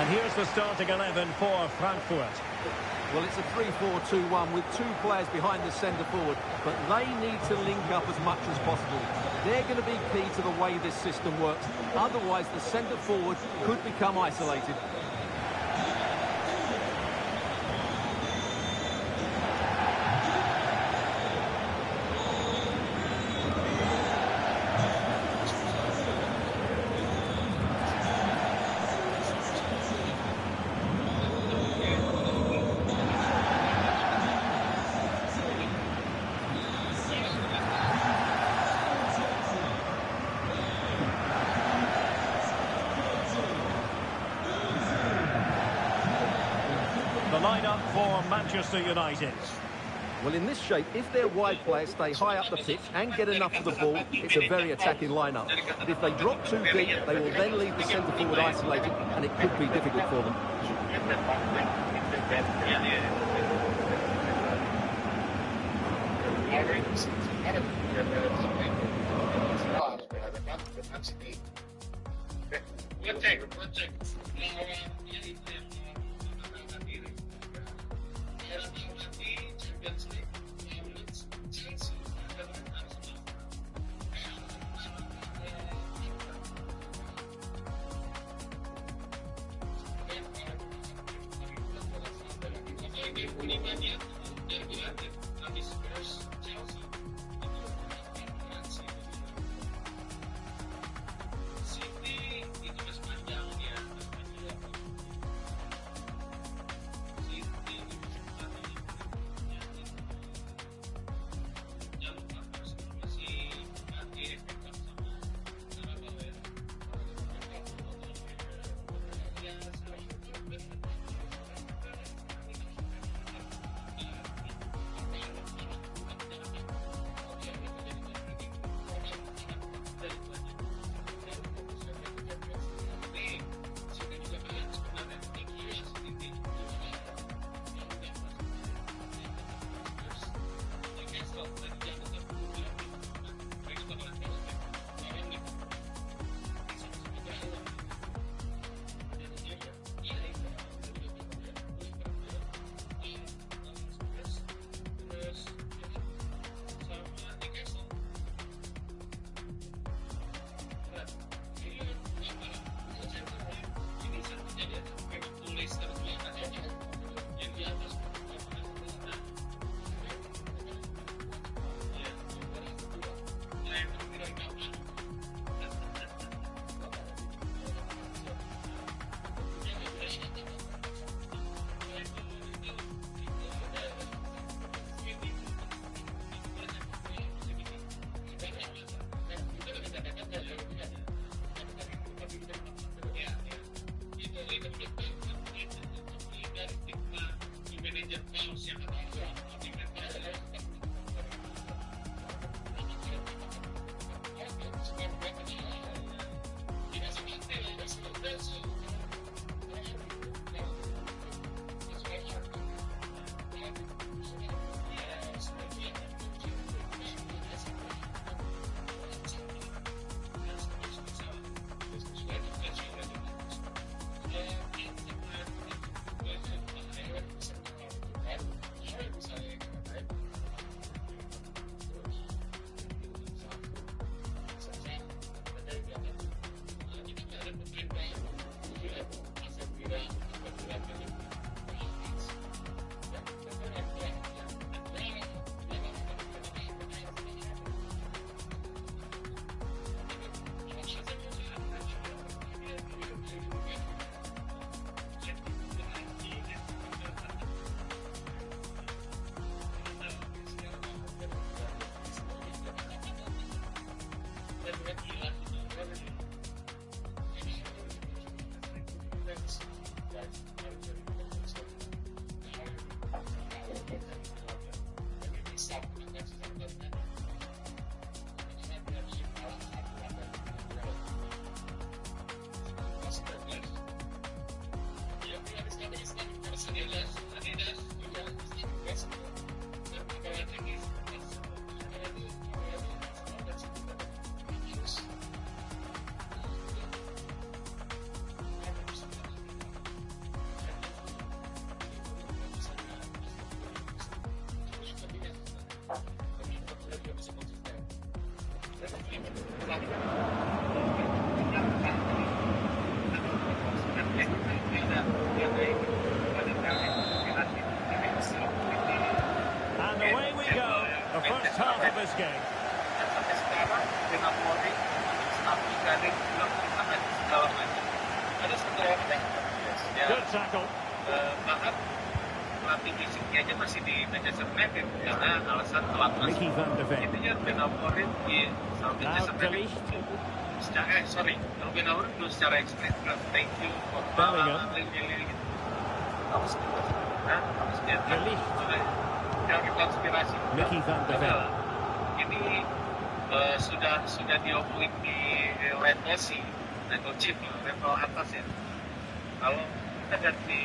And here's the starting 11 for Frankfurt. Well, it's a 3-4-2-1 with two players behind the centre forward, but they need to link up as much as possible. They're going to be key to the way this system works. Otherwise, the centre forward could become isolated. The lineup for Manchester United. Well, in this shape, if their wide players stay high up the pitch and get enough of the ball, it's a very attacking lineup. But if they drop too deep, they will then leave the centre forward isolated, and it could be difficult for them. this game. Sampai sekarang dengan Mori, tapi kadang bilang kita kan segala macam. Ada satu orang yang Good tackle. bahkan pelatih fisiknya aja masih di Manchester United karena alasan telat masuk. Mickey van de Ven. Intinya Ben Amorim di Manchester United secara kalau Ben Amorim dulu secara ekspres thank you for lili gitu. Harus dia teori konspirasi. Mickey van de Ven. Ini sudah diomongin di level C, level chief, level atas ya. Kalau kita ganti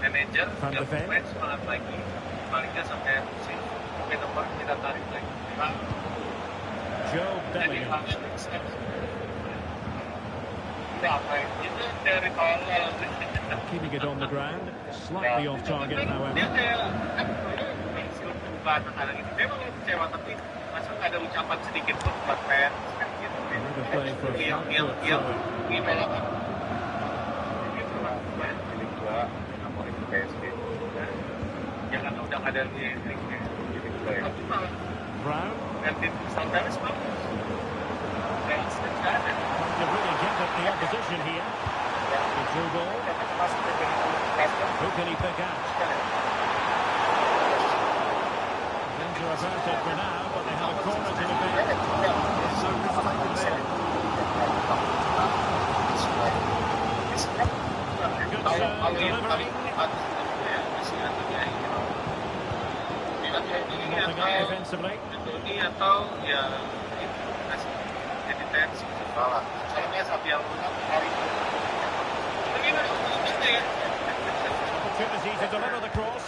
manajer, main semangat lagi, baliknya sampai musim, Ben Amorim kita tarik lagi. Joe Bellingham. Keeping it on the ground, slightly off target, however. Dia kayak perubahan anak ini. Dia memang kecewa, tapi masa nggak ada ucapan sedikit pun buat fans kan gitu. Yang gimana? Jadi gua Amorim PSG. Jangan udah ada di ringnya. Jadi gua ya. Brown. Dan tim Santanes bagus. You really get at the opposition here. The through ball. Who can he pick out? Things are averted for now, but they have a corner to defend. So frustrated there. Good delivery. Nothing up defensively. Ini atau ya jadi tensi salah. Soalnya Sapi Alonso hari ini ya. Opportunity to deliver the cross.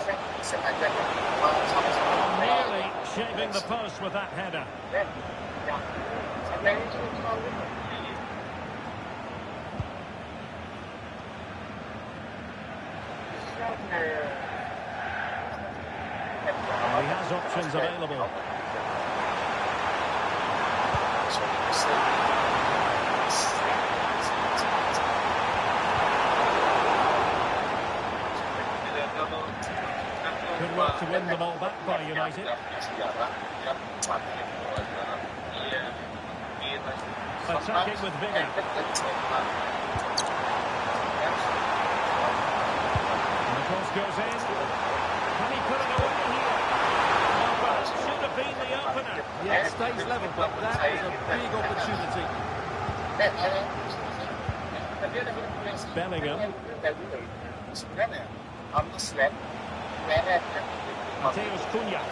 Nearly shaving the post with that header. He has options available. Good work to win the ball back by United. Attacking with vigour. And the cross goes in. Can he put it away here? Well, should have been the opener. Yeah, it stays level, but that was a big opportunity. Bellingham. Mateus Cunha. Now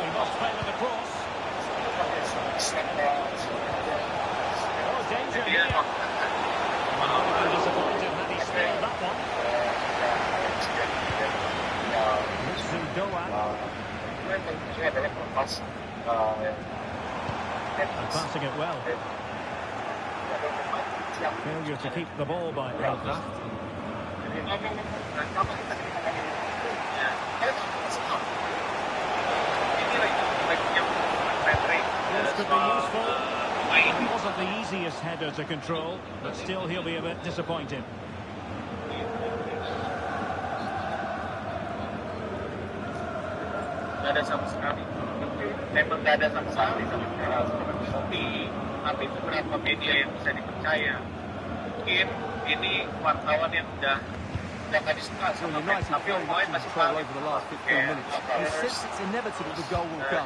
he must fail at the cross. Oh, danger here. Oh, disappointed had he spared that one. Mitsu Doan. And passing it well. Failure to keep the ball by Bellingham. This could be useful. It wasn't the easiest header to control, but still he'll be a bit disappointed. Tidak ada sama sekali. Memang tidak ada sama sekali tapi beberapa media yang bisa dipercaya. Mungkin ini wartawan yang udah nggak disuka sama fans, tapi orang lain masih tahu. Over the last 15 minutes. And since it's inevitable the goal will come,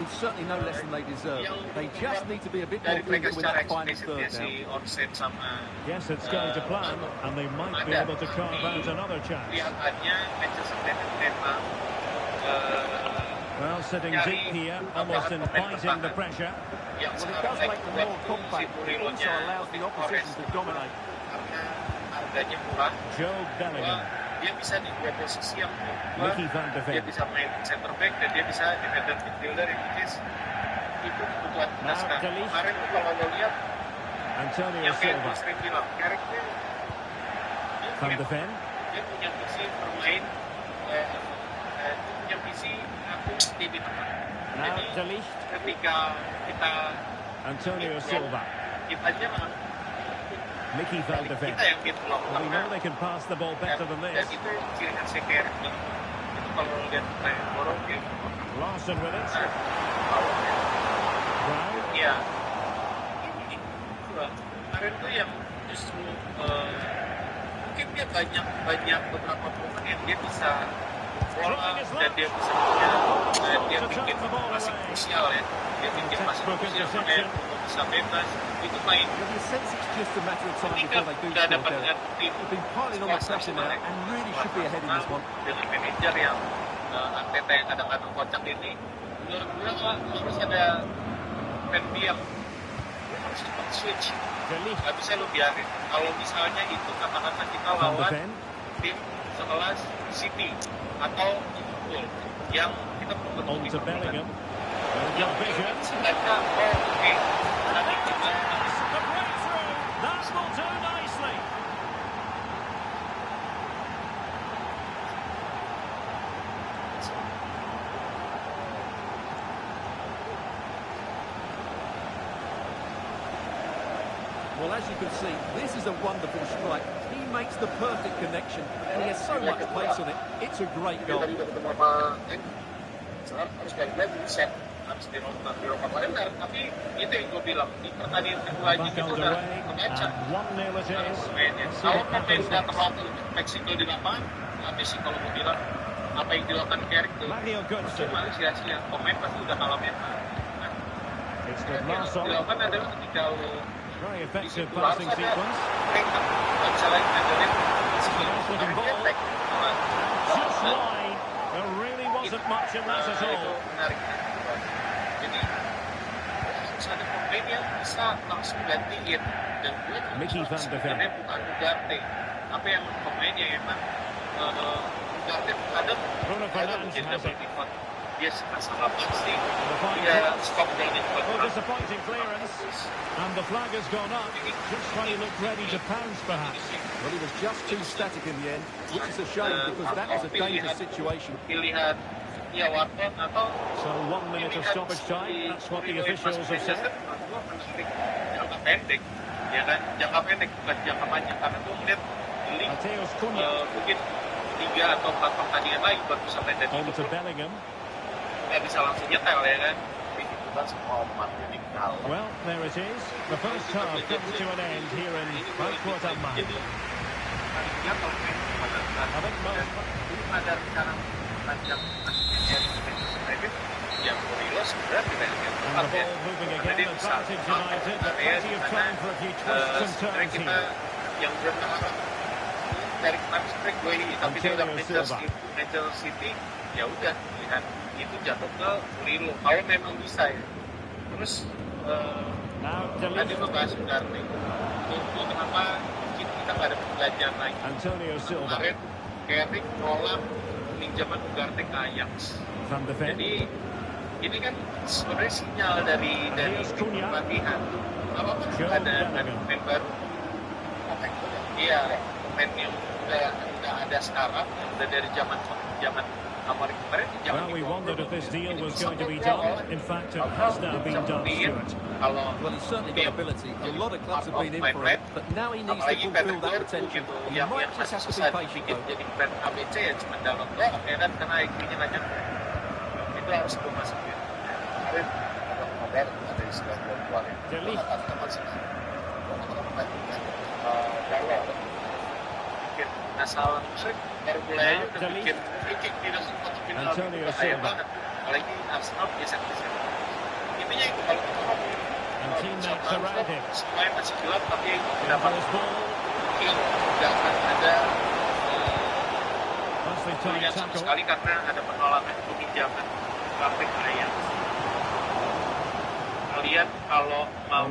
it's certainly no less than they deserve. They just need to be a bit more clear with that final third now. Yes, it's going to plan, and they might be able to carve out another chance. Kelihatannya Manchester United memang Well, sitting deep here, almost inviting the pressure. Well, it does make them more compact, but it also allows the opposition to dominate. Harganya murah. Joe Bellingham. Dia bisa di dua posisi yang Mickey van de Ven. Dia bisa main center back dan dia bisa defender midfielder yang itu kebutuhan kita sekarang. Kemarin tuh kalau lo lihat Antonio yang kayak Silva. gue sering bilang, karakter Van de Ven. Dia punya visi bermain, dia punya visi aku tim itu. Now Jadi De Ligt. ketika kita Antonio Silva. kita aja Mickey van de Ven. kita yang hit block Well, we know they can pass the ball better than dan this. itu ciri khasnya karakter. kalau lihat kayak Borong gitu. Larson with it. Brown. Iya. Ini kemarin tuh yang justru mungkin dia banyak beberapa momen yang dia bisa bola dan dia bisa punya dan dia bikin masih krusial ya. Dia bikin masih krusial kayak bisa bebas itu main. Ketika udah dapat dengan tim dengan manajer yang Arteta yang kadang-kadang kocak ini, menurut gue harus ada plan B yang harus cepat switch. Gak bisa lu biarin. Kalau misalnya itu katakanlah kita lawan tim sekelas City atau Liverpool yang kita perlu bertemu yang sebenarnya oke. Nanti kita That will do nicely. Well, as you can see, this is a wonderful strike. He makes the perfect connection, and he has so much pace on it. It's a great goal. Harus dirombak benar, tapi itu yang gue bilang di pertandingan kedua aja kita udah kebaca mainnya. Kalau pemain udah terlalu fleksibel di lapangan, habis sih kalau gue bilang apa yang dilakukan Carrick itu cuma sia-sia. Pemain pasti udah kalah mental. Yang dilakukan adalah ketika lo di situ harus ada mereka nggak bisa lagi ngajarin sebelum getek. There really wasn't much in that at all. Menarik. Jadi harus ada pemain yang bisa langsung gantiin dan gue sebenarnya bukan Ugarte, apa yang pemain yang emang Ugarte kadang menjadi double pivot. Dia sangat pasti dia stop dari disappointing clearance, and the flag has gone up just when he looked ready to pounce, perhaps. Well, he was just too static in the end, which is a shame because that was a dangerous situation. Pilihan ya Wharton atau so 1 minute of stoppage time. That's what the officials have said. Jangka pendek, ya kan? Jangka pendek bukan jangka panjang karena gue melihat mungkin 3 atau 4 pertandingan lagi baru bisa main dari itu. Nggak bisa langsung nyetel ya kan? Itu kan semua omatnya di kal. Well, there it is. The first half comes to an end here in Frankfurt am Main. Jadi tadinya kalau main ada rencana panjang yang Mourinho sebenarnya tidak and the ball moving again, advantage United, but plenty of time for a few twists and turns here. Yang belum dari kemarin sebenarnya gue ini, tapi dia udah Manchester City, ya udah pilihan itu jatuh ke Mourinho kalau memang bisa ya. Terus tadi lo bahas Ugarte, itu kenapa kita nggak ada pembelajaran lagi. Kemarin Carrick nolak pinjaman Ugarte ke Ajax. Jadi ini kan sebenarnya sinyal dari pelatihan. Apapun ada pemain baru. Iya, pemain yang udah ada sekarang, udah dari zaman Amorim kemarin. Well, we wondered if this deal was going to be done. In fact, it has now been done, Stuart. Well, he's certainly got ability. A lot of clubs have been in for it, but now he needs to fulfill that potential. He might just have to be patient, though. Jadi plan ABC ya cuma dalam doang, ya kan? Karena IQ-nya lanjut. Itu harus gue masukin. Kemarin ada istilah buat keluarin. Jadi bikin masalah musik baru mulai udah bikin free tidak sempat final bahaya banget. Apalagi Arsenal biasa-biasa. Intinya itu kalau kita ngomongin semuanya masih gelap tapi dapat mungkin tidak akan ada yang sama sekali karena ada penolakan peminjaman grafik Ajax. Kalian kalau mau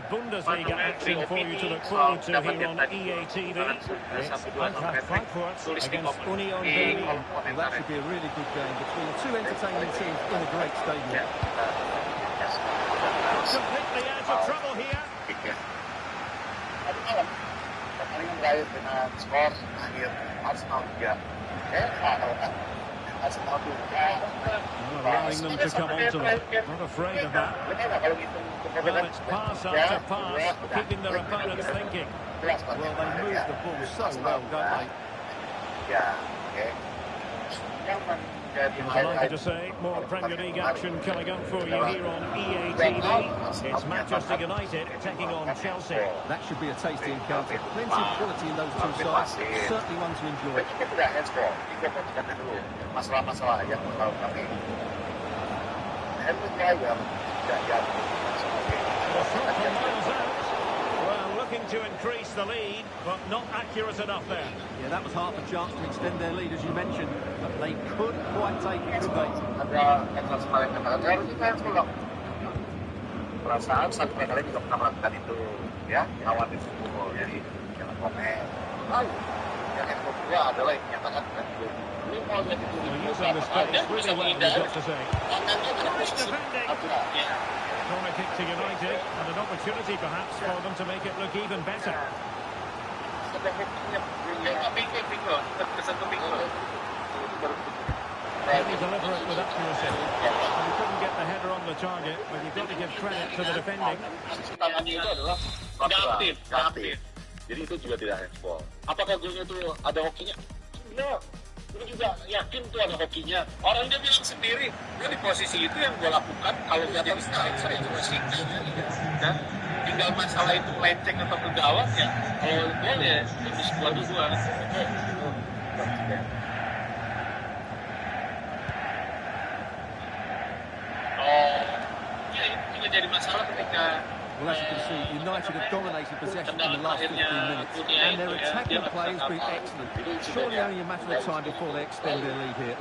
Bundesliga action for you to look forward to here on EA TV. It's Eintracht Frankfurt against Union Berlin. Well, that should be a really good game between the two entertaining teams in a great stadium. Completely out of trouble here. Tadi malam pertandingan berakhir dengan skor akhir Arsenal 3. Arsenal 2. Allowing them to come onto them. Not afraid of that. Well, it's pass after pass, keeping their opponents thinking. Well, they move the ball so well, don't they? Ya, oke. Delighted to say, more Premier League action coming up for you here on EA TV. It's Manchester United taking on Chelsea. That should be a tasty encounter. Plenty of quality in those two sides. Certainly one to enjoy. Masalah-masalah yang kami Well, looking to increase the lead, but not accurate enough there. Yeah, that was half a chance to extend their lead, as you mentioned, but they couldn't quite take it, could they? Ada yang transparan kata harus kita pulang. Perasaan satu kali juga pernah melakukan itu, ya, lawan itu, jadi jangan komen. Tahu, yang kedua adalah yang menyatakan ini mau jadi itu. Corner kick to United, and an opportunity perhaps for them to make it look even better. He deliver it with accuracy. He couldn't get the header on the target, but you've got to give credit to the defending. Tangannya itu adalah aktif. Jadi itu juga tidak handball. Apakah golnya itu ada hokinya? Enggak. Gue juga yakin tuh ada hokinya. Orang dia bilang sendiri, gue di posisi itu yang gue lakukan kalau dia jadi strike saya juga sih. Kan? Tinggal masalah itu melenceng atau ke gawang ya. Kalau gol ya lebih dua. Ya itu juga jadi masalah ketika Well, as you can see, United have dominated possession in the last 15 minutes, and their attacking play has been excellent. Surely only a matter of time before they extend their lead here.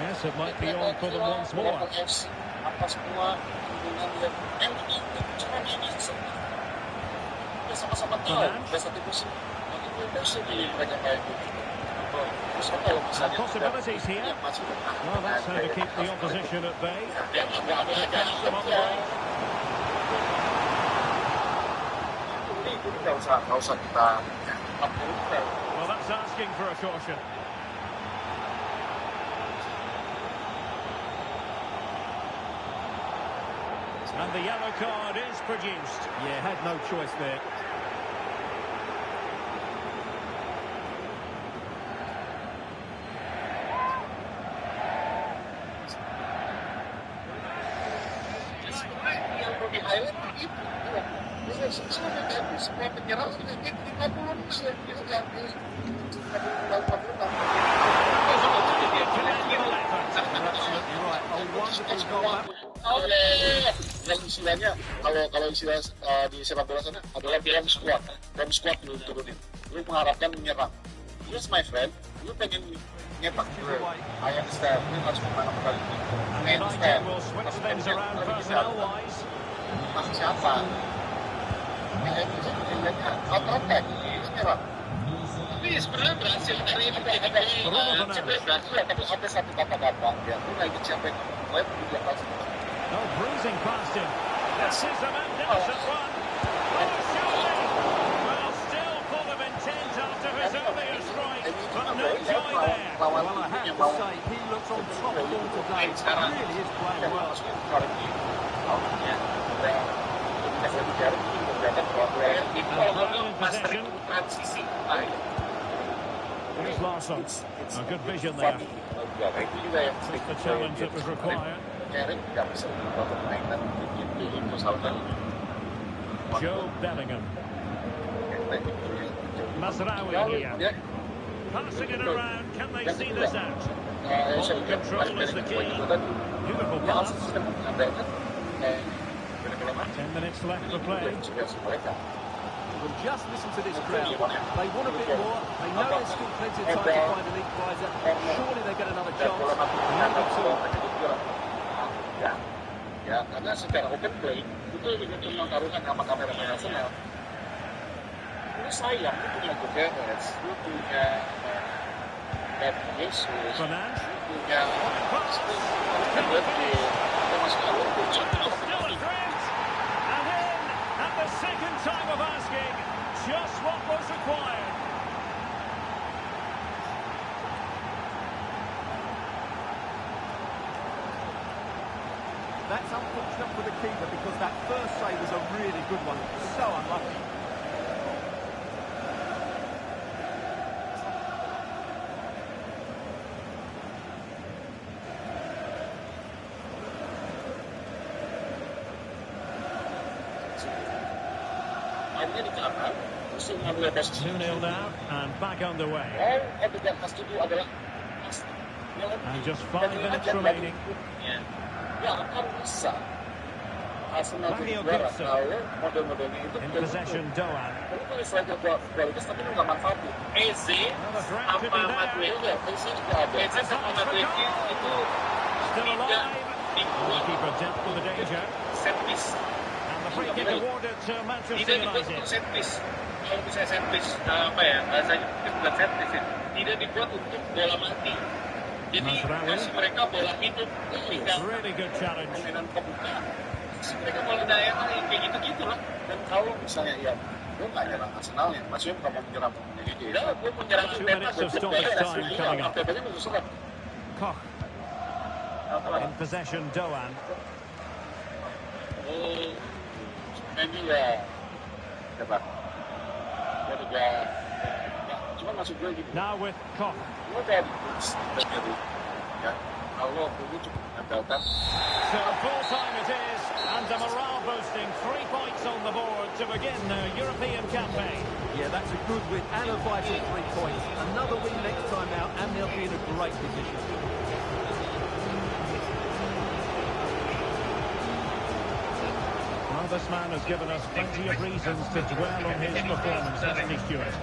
Yes, it might be on for them once more. Possibilities here. Well, that's how to keep the opposition at bay. Well, that's asking for a caution. And the yellow card is produced. Yeah, had no choice there. Semua penyerang sudah 50 yang istilahnya kalau istilah di sepak bola sana adalah bomb squad lu turunin. Lu mengharapkan menyerang. Yes my friend, lu pengen nyetak. I understand. Lu harus menang kali ini. I understand. Masih siapa? Counter-attack, menyerang. Tapi sebenarnya berhasil dari tapi ada satu kata-kata ya, lu lagi siapa yang mulai juga pasti. No bruising past him. This is the magnificent one. Oh, surely. Well, still full of intent after his earlier strike, but no joy there. Well, I have to say, he looks on top of all today. He really is playing well. Here's Larsson. A good vision there. Just the challenge that was required. Joe Bellingham. Mazraoui here. Passing it around. Can they see this out? Ball control is the key. Beautiful pass. 10 minutes left to play. Well, just listen to this crowd. They want a bit more. They know there's still plenty of time to find an equaliser. Surely they get another chance. Maybe two. Ya, karena secara open play itu juga cuma taruhan sama kamera Arsenal. Lu sayang, lu punya Gomez, lu punya Jesus, lu punya And the second time of asking just what was required. That's unfortunate for the keeper because that first save was a really good one. So unlucky. 2-0 now, and back underway. And just 5 minutes remaining. Mario Götze. In possession, Doan. Another drag to be there. Still alive. Goalkeeper dealt with the danger. And the free kick awarded to Manchester United. Kalau bisa set-piece, bahasanya bukan set-piece ya, tidak dibuat untuk bola mati. Jadi kasih mereka bola hidup ketika permainan pembuka, kasih mereka bola daerah yang kayak gitu-gitu lah. Dan kalau misalnya ya, gue nggak nyerang Arsenalnya, maksudnya bukan mau menyerang gitu ya. Gue menyerang Pep-nya menyusul. Koch. In possession, Doan. Ini ya, coba. Now with Koch. So full time it is, and a morale boosting 3 points on the board to begin the European campaign. Yeah, that's a good win and a vital 3 points. Another win next time out, and they'll be in a great position. Well, this man has given us plenty of reasons to dwell on his performance, hasn't he, Stuart?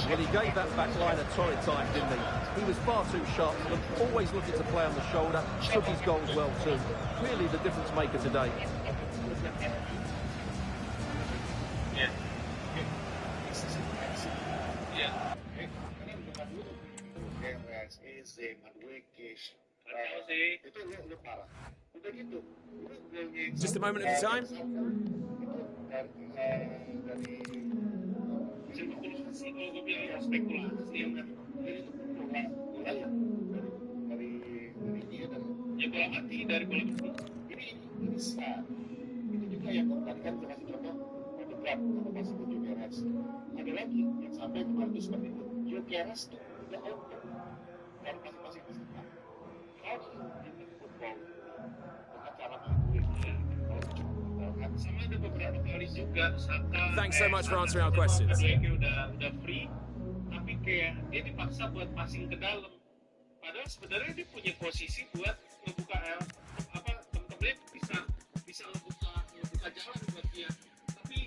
Well, he gave that back line a torrid time, didn't he? He was far too sharp, always looking to play on the shoulder, took his goals well too. Really the difference maker today. Just a moment of time. Thanks so much for answering our questions. Udah free, tapi kayak dia dipaksa buat passing ke dalam. Padahal sebenarnya dia punya posisi buat ngebuka temen-temennya bisa ngebuka jalan buat dia. Tapi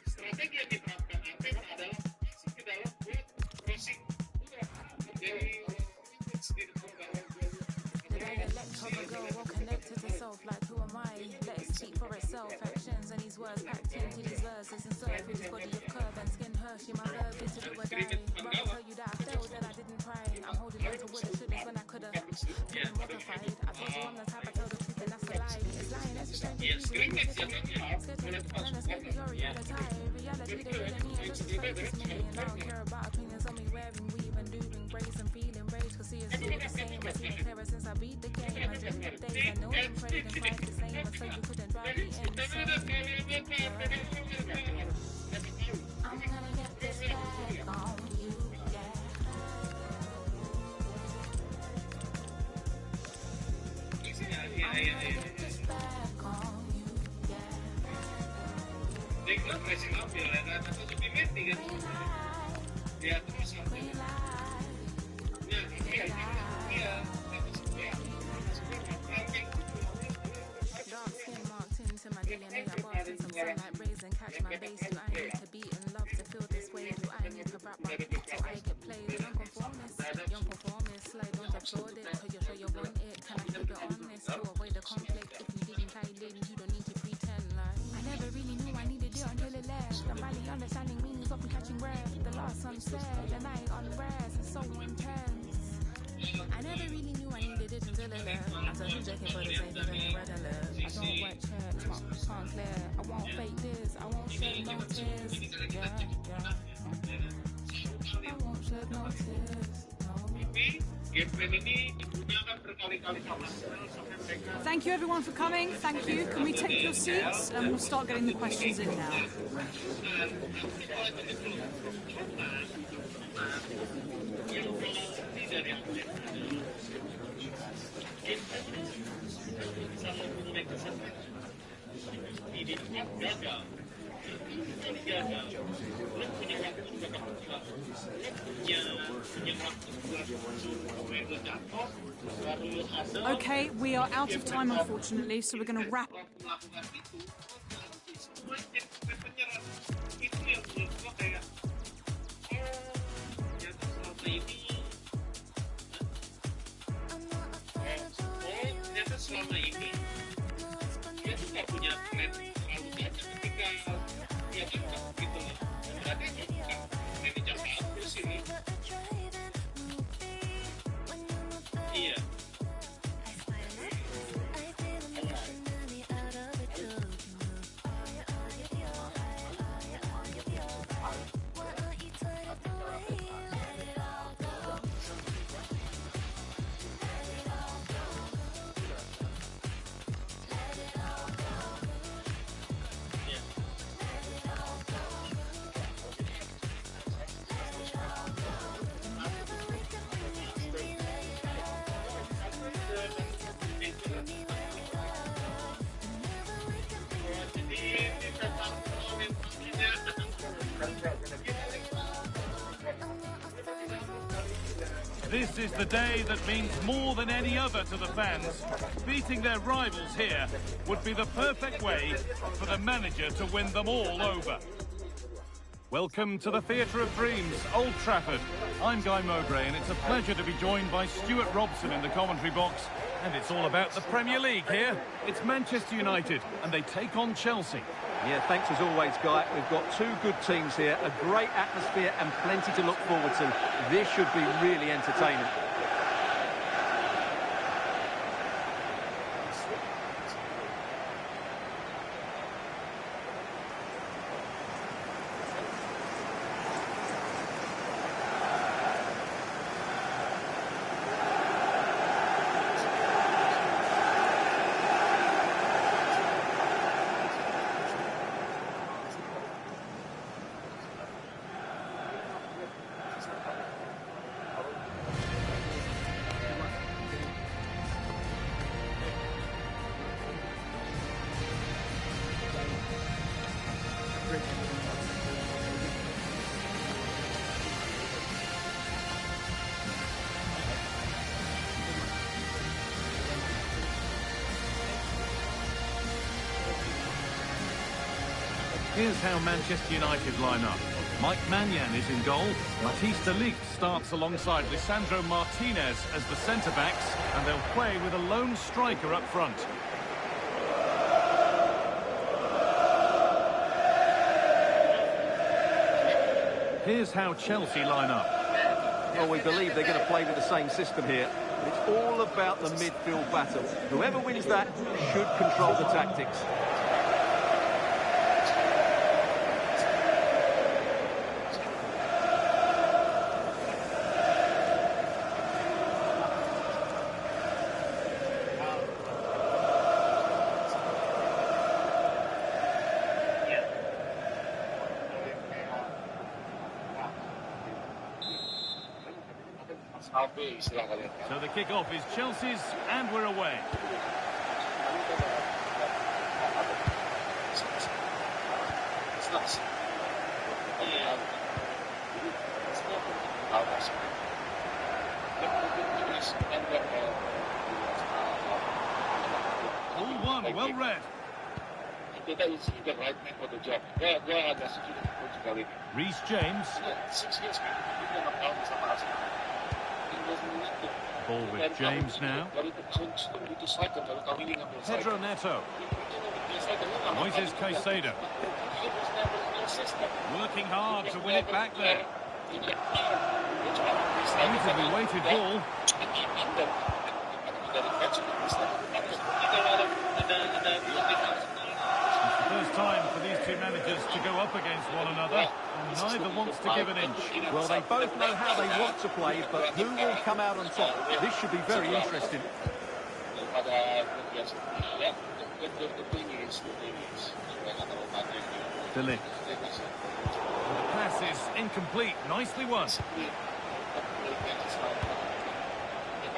strategi yang diterapkan Arteta adalah passing ke dalam buat crossing. Jadi like who am I? Let it speak for itself. Actions and these words packed into these verses and serve through this body of curve and skin Hershey. My verb is to do or die. Rather tell you that I failed and I didn't try. I'm holding on to what it should when I could have been modified. I told you I'm the type I tell the truth and that's a lie. It's lying, that's just trying to be scared to escape your reality. Reality they really mean just as fake as me. And I don't care about opinions on me wearing weave and doing braids and feeling rage. Cause see it's all the same. I've seen it clearer since I beat the game. I dreamed of days I know them prayed and cried the same. So you couldn't drive me insane. I'm gonna get this back on you, yeah. Get this back on you, yeah. Dia bilang pressing uphill ya, atau Zubimendi kan? Ya terus Dark skin marked into my DNA. I basked in some sunlight rays and catch my base. Do I need to be in love to feel this way? Do I need to rap my beat so I get played? Young conformist, slide, don't applaud it. Till you show you want it. Can I keep it honest to avoid the conflict? If you didn't try, then you don't need to pretend like. I never really knew I needed it until it left. I'm finally understanding meanings of me catching breath. The last sunset, the night on rest, it's so intense. I never really knew I needed it until it left. I'm so checking for the same thing red and left. I don't want checks, can't clear. I won't fake this, I won't shed no tears. Yeah. I won't shed no tears. Thank you everyone for coming. Thank you. Can we take your seats and we'll start getting the questions in now. Okay, we are out of time, unfortunately, so we're going to wrap. Selama ini dia tidak punya plan terlalu banyak ketika dia jatuh gitu loh. Berarti bukan manajer bagus ini. Iya. This is the day that means more than any other to the fans. Beating their rivals here would be the perfect way for the manager to win them all over. Welcome to the Theatre of Dreams, Old Trafford. I'm Guy Mowbray, and it's a pleasure to be joined by Stuart Robson in the commentary box. And it's all about the Premier League here. It's Manchester United, and they take on Chelsea. Yeah, thanks as always, Guy. We've got two good teams here, a great atmosphere and plenty to look forward to. This should be really entertaining. Here's how Manchester United line up. Mike Maignan is in goal. Matthijs de Ligt starts alongside Lisandro Martinez as the centre-backs, and they'll play with a lone striker up front. Here's how Chelsea line up. Well, we believe they're going to play with the same system here. It's all about the midfield battle. Whoever wins that should control the tactics. So the kick-off is Chelsea's, and we're away. All one, well read. Reece James. Ball with James now. Pedro Neto. Moises Caicedo. Working hard to win it back there. Beautifully weighted ball. It's the first time for these two managers to go up against one another, and neither wants to give an inch. Well, they both know how they want to play, but who will come out on top? This should be very interesting. De Ligt. The pass is incomplete. Nicely won.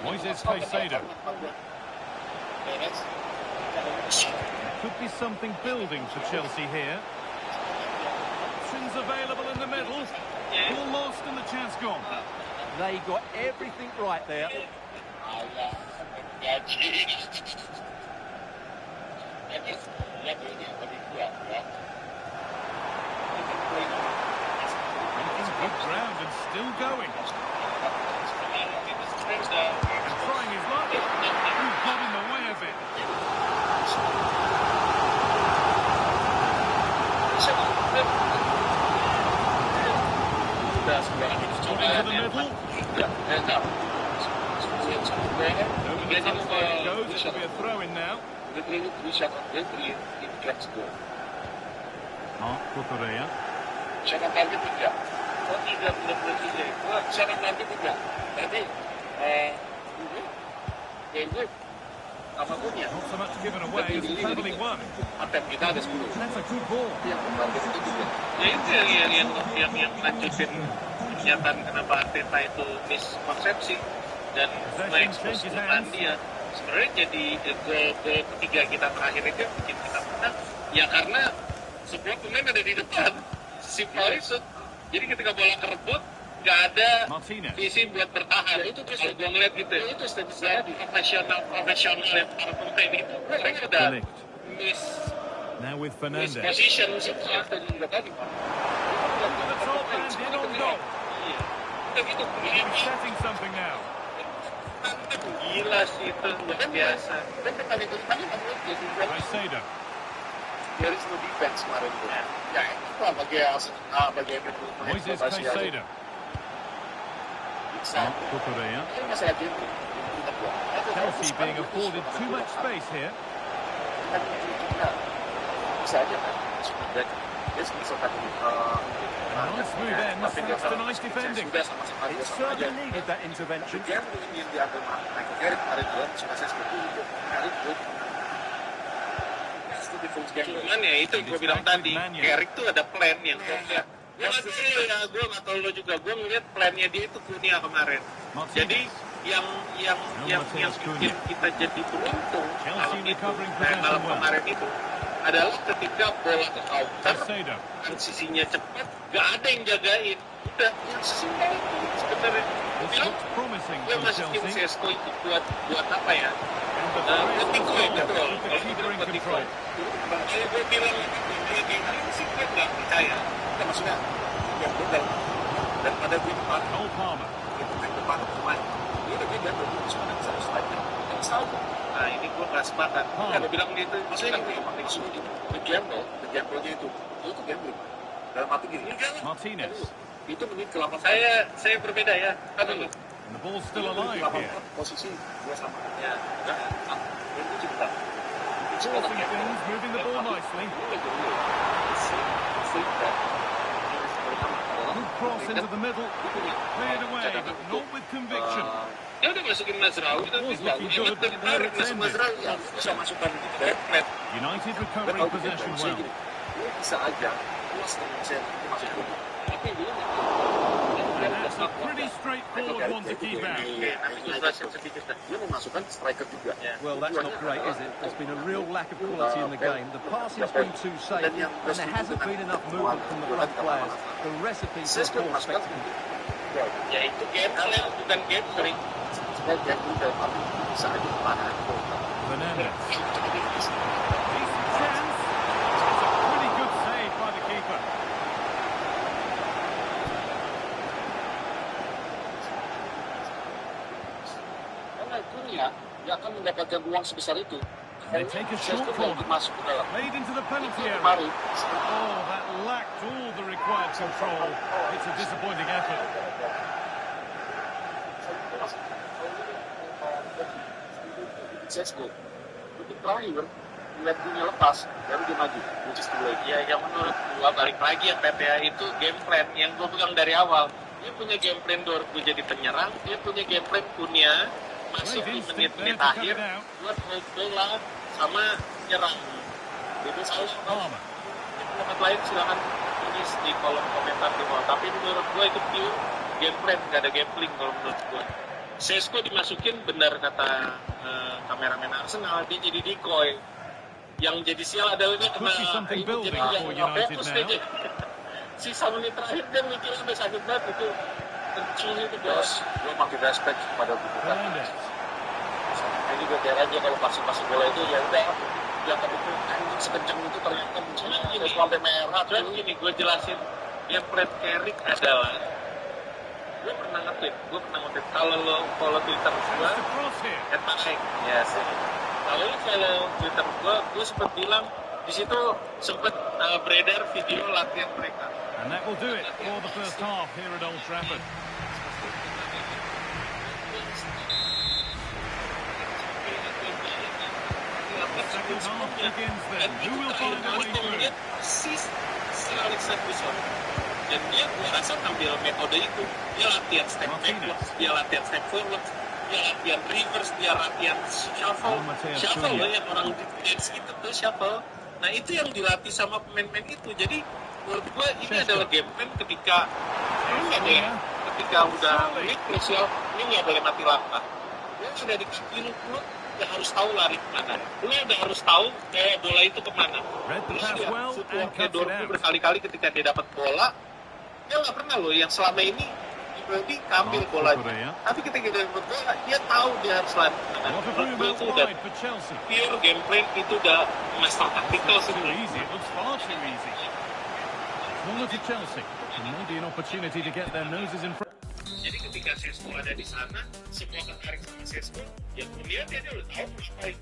Moises Caicedo. Could be something building for Chelsea here. Options available in the middle. They got everything right there. Making good ground and still going. And trying his luck. Who got in the way of it? Into the middle. Over the top side it goes. It should be a throw-in now. Mark Cucurella. Not so much given away as cleverly won. That's a good ball. Ya itu yang lanjutin pernyataan kenapa Arteta itu miskonsepsi dan mengekspos kelemahan dia. Sebenarnya jadi gol ketiga kita terakhir itu bikin kita menang ya karena semua pemain ada di depan. Simpel itu. Jadi ketika bola kerebut nggak ada visi buat bertahan. Itu kalau gue ngeliat gitu ya. Itu profesional yang para pemain itu mereka udah now with Fernandez. Position semua juga tadi. The top and in on goal. He's setting something now. Gila sih itu luar biasa. Caicedo. There is no defense kemarin tuh. Ya itu bagi Moises Caicedo. Cucurella. Chelsea being afforded too much space here. Nice move in, thanks to nice defending. It certainly needed that intervention. Cuman ya itu gue bilang tadi, Carrick tuh ada plan yang gue nggak tahu lo juga, gue ngeliat plannya dia itu Cunha kemarin. Jadi yang bikin kita jadi beruntung malam kemarin itu adalah ketika bola ke counter, transisinya cepat, gak ada yang jagain. Udah, yang sesimpel itu sebenarnya. Gue masukin Sesko itu buat apa ya? Ketikoi, betul. Kalau itu ketikoi. Kalau gue bilang ini sih gue gak percaya. Kita maksudnya, ya betul. Daripada gue depan, depan pemain. Dia udah beda, cuma ada satu slide. Yang salah. Nah ini gue gak sepakat. Gue bilang gitu, maksudnya gamble-nya itu gambling. Dalam arti gini, Martinez. itu menit ke-8. Saya berbeda ya. Kan dulu. And the ball's still alive here. Posisi gue sama. Ya, itu cerita. Crossing things, moving the ball nicely. Good cross into the middle. Cleared away, but not with conviction. Dia udah masukin Mazraoui tapi ingat dari tarik masuk Mazraoui ya bisa masukkan net. United recovering possession well. Bisa aja plus dengan masuk dulu. Tapi dia and that's a pretty straightforward one to keep out. Dia memasukkan striker juga. Well, that's not great, is it? There's been a real lack of quality in the game. The passing's been too safe, and there hasn't been enough movement from the front players. The recipe for poor spectacle. Ya itu gambling, bukan gambling. Fernandez. Decent chance. It's a pretty good save by the keeper. Karena Cunha dia akan mendapatkan ruang sebesar itu. They take a short corner. Played into the penalty area. Oh, that lacked all the required control. It's a disappointing effort. Sesko itu terakhir lihat dunia lepas baru dia maju which is the way. Ya yang menurut gua balik lagi ya PTA itu game plan yang gua pegang dari awal. Dia punya game plan Dortmund jadi penyerang, dia punya game plan Cunha masuk di menit-menit akhir buat hold bola sama nyerang. Itu salah. Tempat lain silakan tulis di kolom komentar di bawah. Tapi menurut gua itu pure game plan, nggak ada gambling kalau menurut gua. Sesko dimasukin benar kata kameramen Arsenal, dia jadi decoy. Yang jadi sial adalah dia kena jadi fokus dia. Sisa menit terakhir dia mikir sampai sakit banget itu. kencul itu bos. Gue makin respect kepada Bukan. Ini juga biar aja kalau passing bola itu ya udah yang itu sekencang itu ternyata Gini, sampai merah. Dan gini gue jelasin, yang Fred Carrick adalah gue pernah nge-tweet kalau lo follow Twitter gue @maxeng yes. Kalau lo follow Twitter gue sempat bilang di situ sempat beredar video latihan mereka. And that will do it for the first half here at Old Trafford. Second half begins then. Who will find a way through? Persis si Alex Ferguson. Dan dia gue rasa ambil metode itu. Dia latihan step backwards, dia latihan step forward, dia latihan reverse, dia latihan shuffle loh yang orang di dance itu tuh shuffle. Nah itu yang dilatih sama pemain-pemain itu. Jadi menurut gue ini adalah game plan ketika udah crucial, ini nggak boleh mati langkah. Lu sudah di kaki lu udah harus tahu lari kemana. Lu udah harus tahu bola itu kemana. Lu lihat footworknya Dortmund berkali-kali ketika dia dapat bola, dia nggak pernah loh yang selama ini berarti ambil bolanya. Tapi ketika dia dapat bola, dia tahu dia harus lari kemana. Itu udah pure game plan, itu udah master tactical sendiri. Chelsea, and maybe an opportunity to get their noses in front. Jadi ketika Sesko ada di sana, semua ketarik sama Sesko, ya gue lihat dia udah tahu ngapain.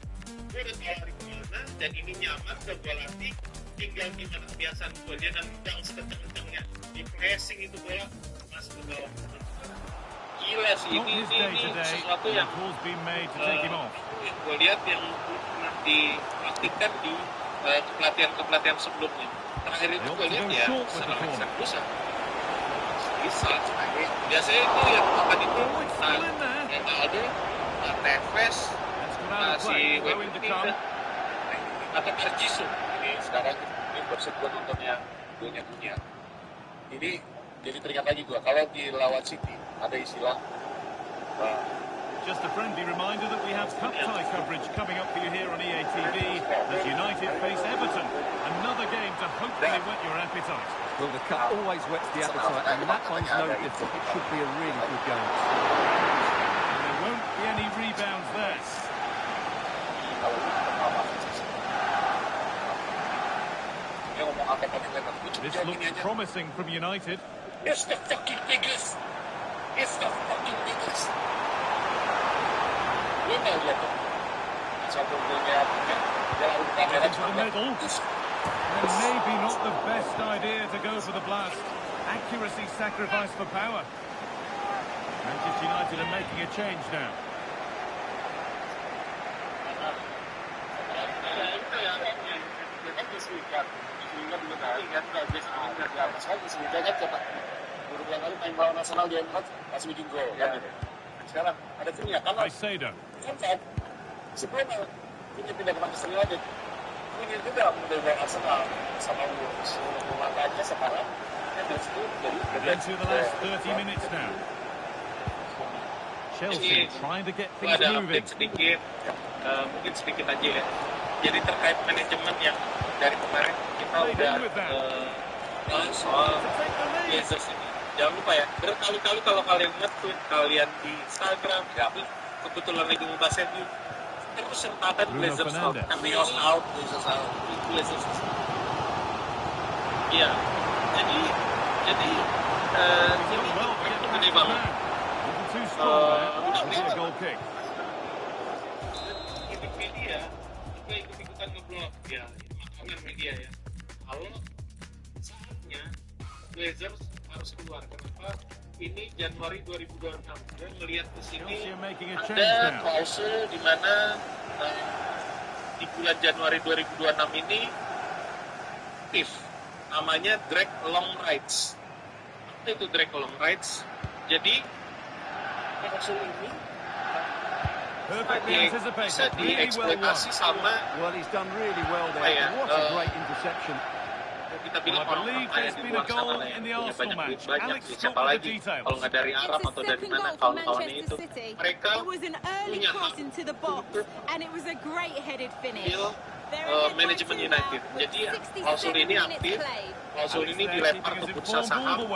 Gue udah tahu lari kemana, dan ini nyaman, udah gue latih, tinggal gimana kebiasaan gue. Dia nendang sekencang-kencangnya, di pressing itu bola, masuk ke dalam. Gila sih, ini sesuatu yang gue lihat yang pernah dipraktikkan di kepelatihan sebelumnya. Terakhir itu gue lihat ya, serangan Ferguson. Bisa, biasanya itu yang makan itu Ronaldo, Tevez, si Wembley atau Carjisu. Ini sekarang ini baru gue nontonnya dunia. Ini jadi teringat lagi gue kalau di lawan City ada istilah just a friendly reminder that we have cup tie coverage coming up for you here on EA TV as United face Everton. Another game to hopefully whet your appetite. Well, the cup always whets the appetite, and that one's no different. It should be a really good game. And there won't be any rebounds there. This looks promising from United. It's the fucking biggest. It's the fucking biggest. Into the middle. And maybe not the best idea to go for the blast. Accuracy sacrificed for power. Manchester United are making a change now. Caicedo. Sebelumnya ini pindah ke Manchester United. Ini juga menjadi Arsenal sama makanya sekarang into the last 30 minutes now. Chelsea trying to get things moving. Sedikit, mungkin sedikit aja ya. Jadi terkait manajemen yang dari kemarin kita udah soal Glazers ini. Jangan lupa ya, berkali-kali kalau kalian nge-tweet kalian di Instagram, kebetulan lagi ngebahas MU, terus sertakan Glazers out, Cameos out, Glazers out. Iya, jadi ini gede banget. Media juga ikut-ikutan ngeblok, ya, makanan media ya. Kalau saatnya Glazers harus keluar, kenapa? Ini Januari 2026. Dan melihat ke sini ada klausul di mana di bulan Januari 2026 ini namanya drag along rights. Apa itu drag along rights? Jadi klausul ini bisa dieksploitasi sama kita bilang orang kaya di luar sana yang punya banyak duit banyak, siapa lagi kalau nggak dari Arab atau dari mana kawan-kawannya itu, mereka punya hak untuk manajemen United. Jadi klausul ini aktif, klausul ini dilempar ke bursa saham,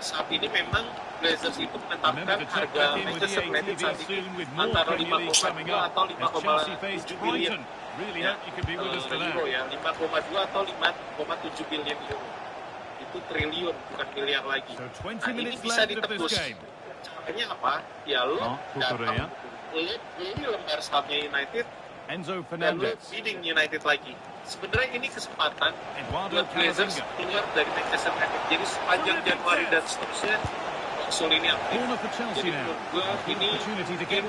saat ini memang Blazers itu menetapkan harga Manchester United saat ini antara 5,2 atau 5,7 bilion euro ya, 5,2 atau 5,7 bilion euro. Itu triliun, bukan miliar lagi. Nah, ini bisa ditebus. Caranya apa? Ya lo datang, lo beli lembar sahamnya United, dan lo bidding United lagi. Sebenarnya ini kesempatan buat Blazers keluar dari Manchester United. Jadi sepanjang Januari dan seterusnya konsul ini aktif. Jadi menurut gue ini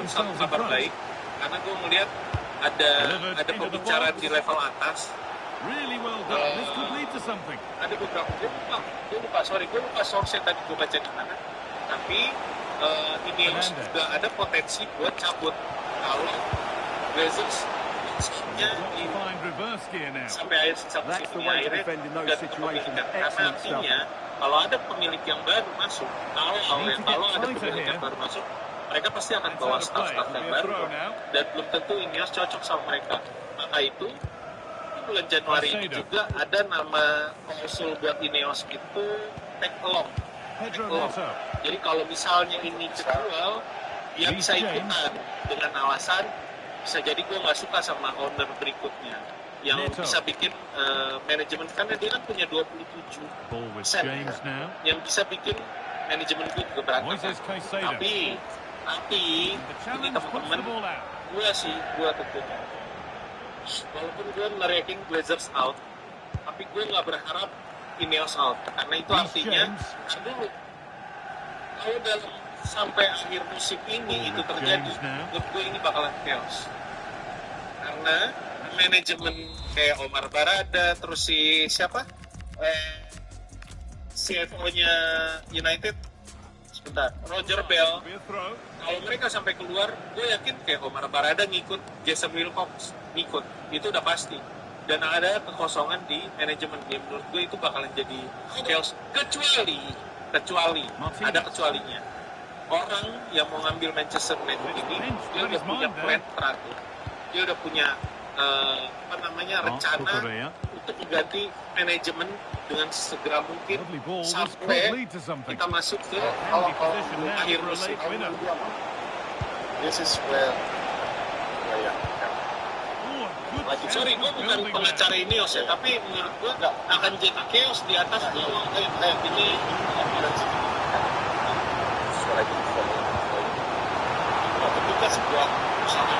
satu kabar baik, karena gue melihat ada pembicaraan di level atas. Ada beberapa, gue lupa source tadi gue baca di mana. Tapi Ineos juga ada potensi buat cabut kalau Blazers sampai akhir sisa musim ini akhirnya dan kepemilikan. Karena artinya kalau ada pemilik yang baru masuk, kalau ada pemilik yang baru masuk, mereka pasti akan bawa staff yang baru, dan belum tentu Ineos cocok sama mereka. Maka itu bulan Januari ini juga ada nama konsul buat Ineos itu take along. Jadi kalau misalnya ini terjual, dia bisa ikutan dengan alasan bisa jadi gue nggak suka sama owner berikutnya yang bisa bikin manajemen, karena dia kan punya 27% yang bisa bikin manajemen gue juga berantakan. Tapi ini teman-teman, gue tentunya walaupun gue nge-ranking Blazers out, tapi gue nggak berharap Ineos out, karena itu artinya dulu kalau dalam sampai akhir musim ini itu terjadi, menurut gue ini bakalan chaos. Karena manajemen kayak Omar Barada, terus si siapa? CFO-nya United, sebentar, Roger Bell. Kalau mereka sampai keluar, gue yakin kayak Omar Barada ngikut, Jason Wilcox ngikut, itu udah pasti. Dan ada kekosongan di manajemen game. Menurut gue itu bakalan jadi chaos. Kecuali ada kecualinya. Orang yang mau ngambil Manchester United ini, dia udah punya plan teratur. Dia udah punya rencana untuk mengganti manajemen dengan segera mungkin sampai kita masuk ke akhir musim. This is where sorry, gue bukan pengacara Ineos ya, tapi menurut gue akan jadi chaos di atas kayak ini. Ketika sebuah usaha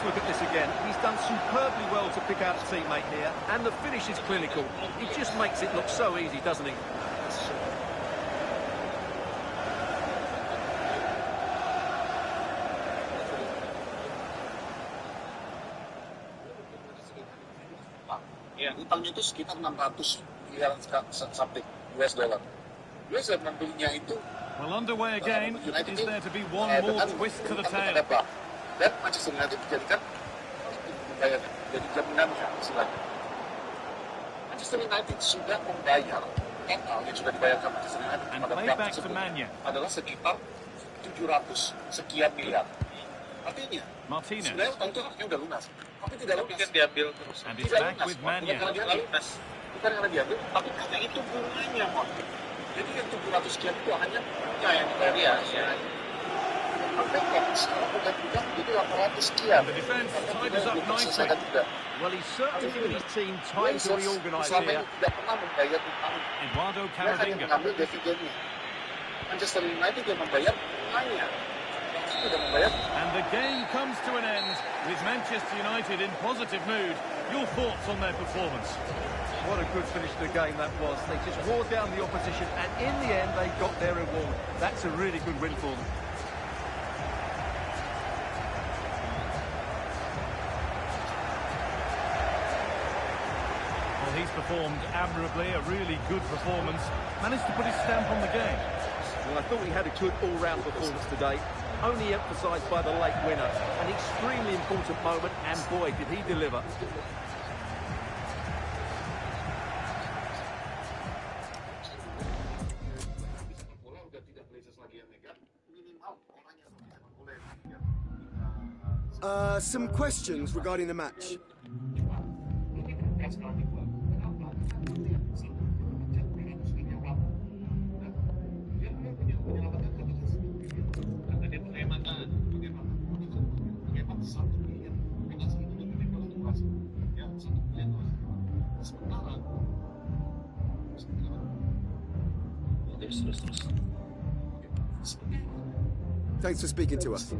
look at this again. He's done superbly well to pick out a teammate here, and the finish is clinical. He just makes it look so easy, doesn't he? Ya, utangnya itu sekitar 600 miliar something US dollar. US membelinya itu. Well, underway again. Is there to be one more twist to the tale? Dan Manchester United dijadikan jadi jaminannya istilahnya. Manchester United sudah membayar total yang sudah dibayarkan Manchester United pada pihak tersebut adalah sekitar 700 sekian miliar. Artinya sebenarnya utang itu harusnya udah lunas, tapi tidak lunas. Kan diambil terus. Tidak lunas. Bukan karena diambil, tapi karena itu bunganya, Mon. Jadi yang 700 sekian itu hanya yang dibayar. Sampai sekarang bukan jadi 800 sekian. Selesaikan juga. Well, he's certainly given his team time to reorganize here. Tidak pernah membayar utang. Dia hanya mengambil dividennya. Manchester United yang membayar utangnya. And the game comes to an end with Manchester United in positive mood. Your thoughts on their performance? What a good finish to the game that was. They just wore down the opposition, and in the end, they got their reward. That's a really good win for them. Well, he's performed admirably, a really good performance. Managed to put his stamp on the game. Well, I thought he had a good all-round performance today. only emphasised by the late winner. An extremely important moment, and boy, did he deliver. Some questions regarding the match. Thanks for speaking to us.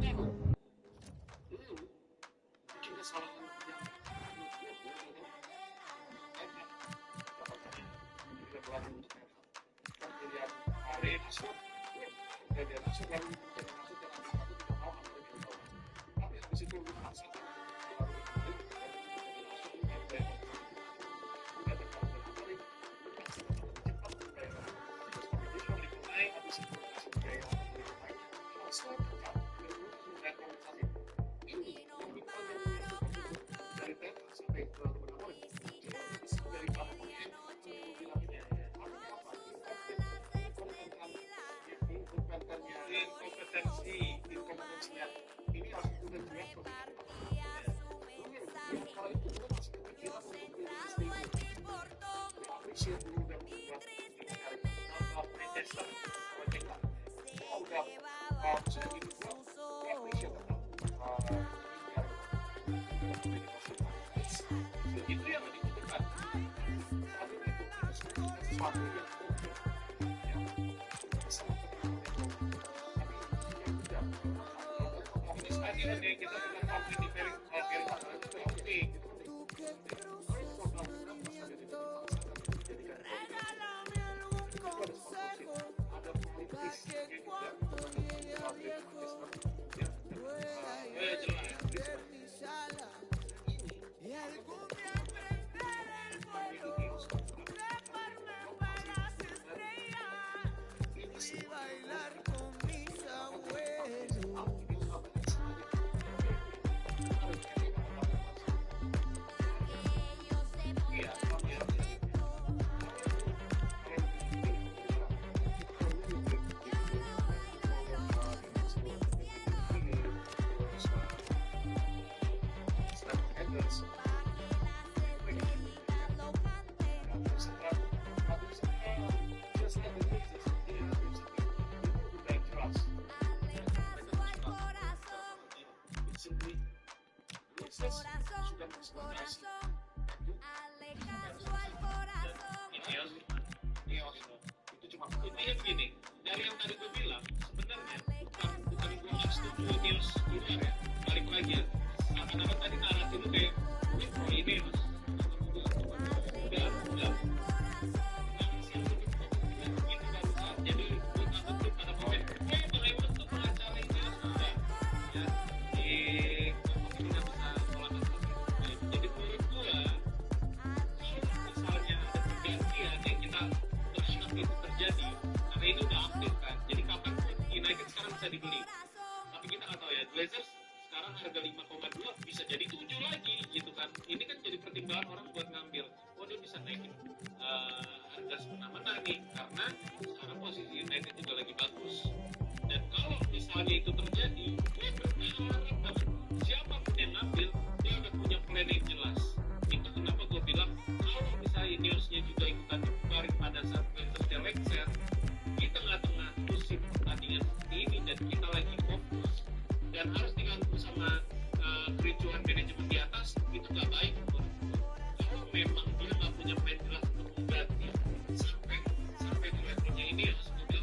Sampai di levelnya ini harus itu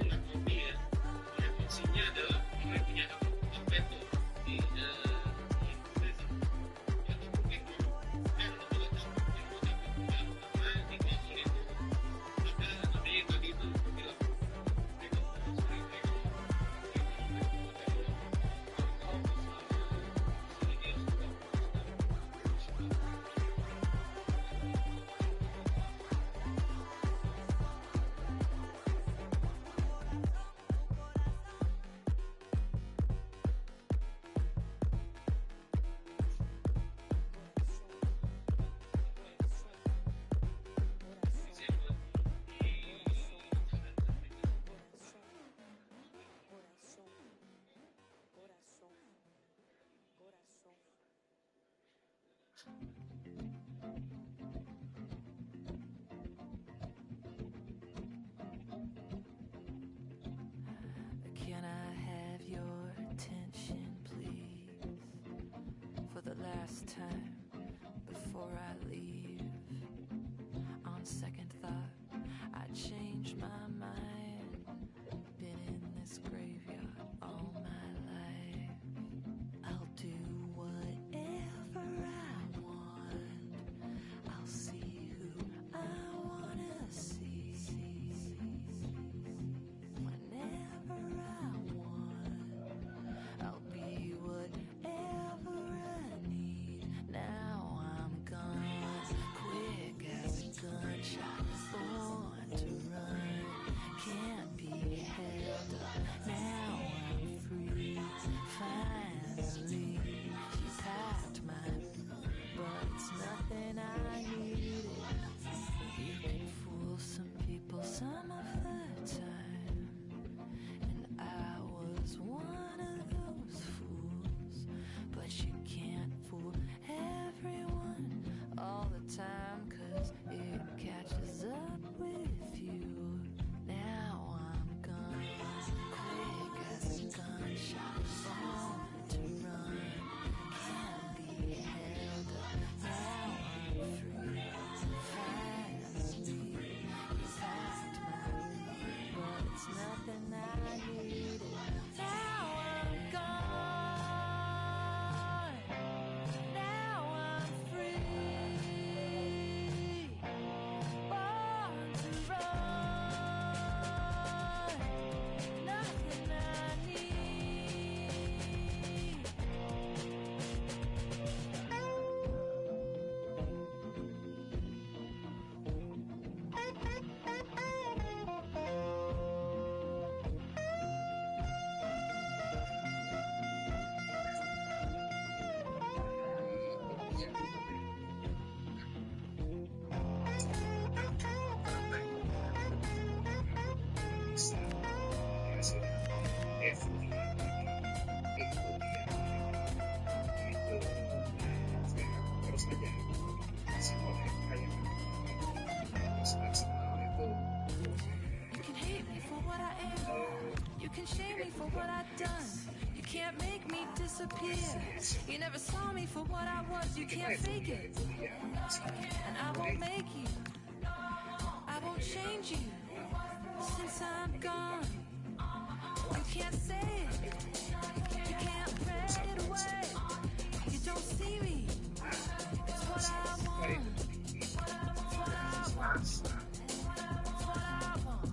level dia. Level C-nya adalah Can I have your attention, please, for the last time before I leave? On second thought, I changed my mind. Been in this graveyard all my life. I'll do whatever I want. I'll see who I wanna see. Whenever I want, I'll be whatever I need. Now I'm gone, quick as a gunshot, born to run, can't be held up. Now I'm free, finally. She packed my, but it's nothing I needed. You can fool some people some of the time, and I was one of those fools. But you can't fool everyone all the time, 'cause it catches up with you. Now I'm gone, quick as a gunshot, born to run, can't be held up. Now I'm free, finally. You packed my, but it's nothing I needed. Now I'm gone, now I'm free, born to run, nothing I need. You can hate me for what I am. You can shame me for what I've done. You can't make me disappear. You never saw me for what I was. You can't fake it. And I won't make you. I won't change you. Since I'm gone, you can't say it. You can't pray it away. You don't see me. It's what I want. It's what I want. It's what I want.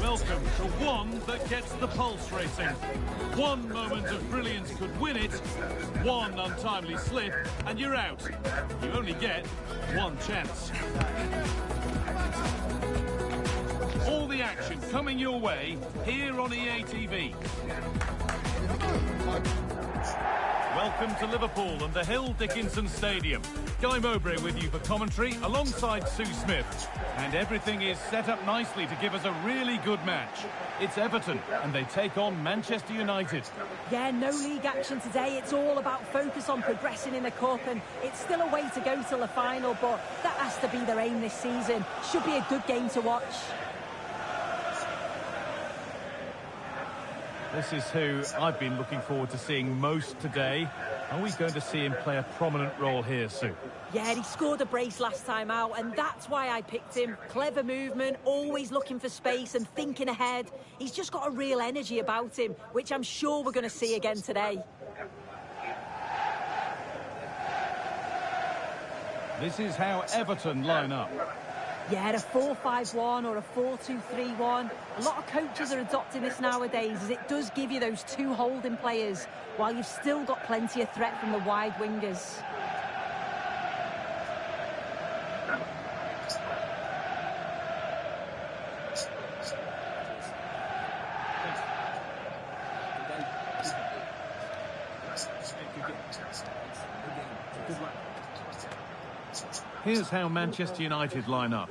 Welcome to one that gets the pulse racing. One moment of brilliance could win it, one untimely slip, and you're out. You only get one chance. All the action coming your way here on EA TV. Welcome to Liverpool and the Hill Dickinson Stadium. Guy Mowbray with you for commentary alongside Sue Smith. And everything is set up nicely to give us a really good match. It's Everton and they take on Manchester United. Yeah, no league action today. It's all about focus on progressing in the Cup, and it's still a way to go till the final, but that has to be their aim this season. Should be a good game to watch. This is who I've been looking forward to seeing most today. Are we going to see him play a prominent role here, Sue? Yeah, he scored a brace last time out, and that's why I picked him. Clever movement, always looking for space and thinking ahead. He's just got a real energy about him, which I'm sure we're going to see again today. This is how Everton line up. Yeah, a 4-5-1 or a 4-2-3-1. A lot of coaches are adopting this nowadays, as it does give you those two holding players, while you've still got plenty of threat from the wide wingers. Here's how Manchester United line up.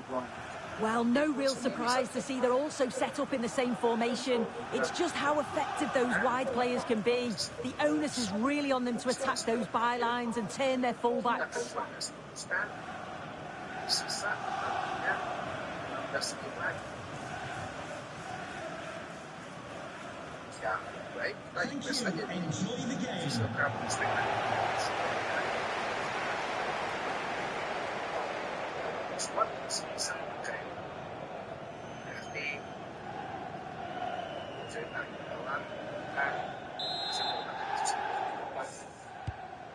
Well, no real surprise to see they're also set up in the same formation. It's just how effective those wide players can be. The onus is really on them to attack those bylines and turn their fullbacks. Thank you. Enjoy the game.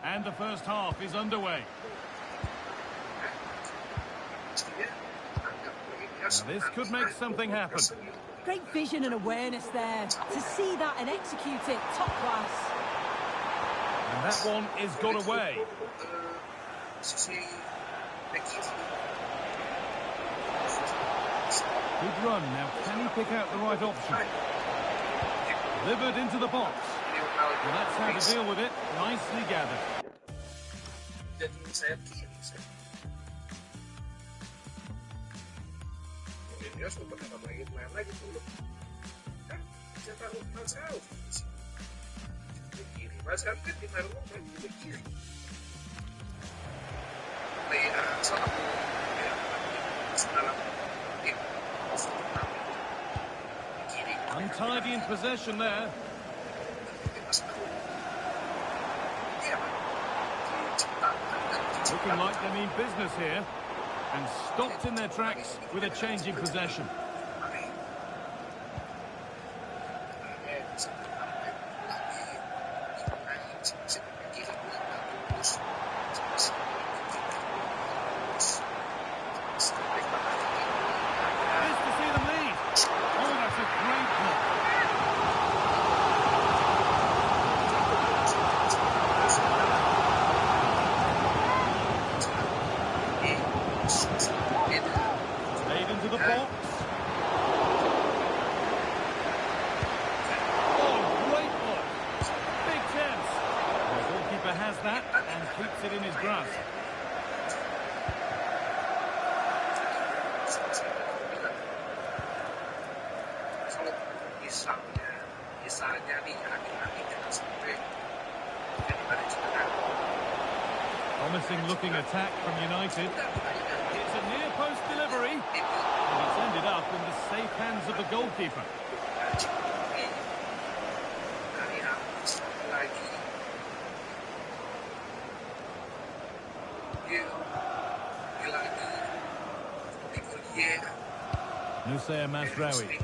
And the first half is underway. Now this could make something happen. Great vision and awareness there. To see that and execute it, top class. And that one is got away. Good run. Now, can he pick out the right option? Delivered into the box. Well, that's how to deal with it. Nicely gathered. Untidy in possession there. Looking like they mean business here. And stopped in their tracks with a change in possession. Promising looking attack from United. It's a near post delivery. And it's ended up in the safe hands of the goalkeeper. Nusayr Mazraoui.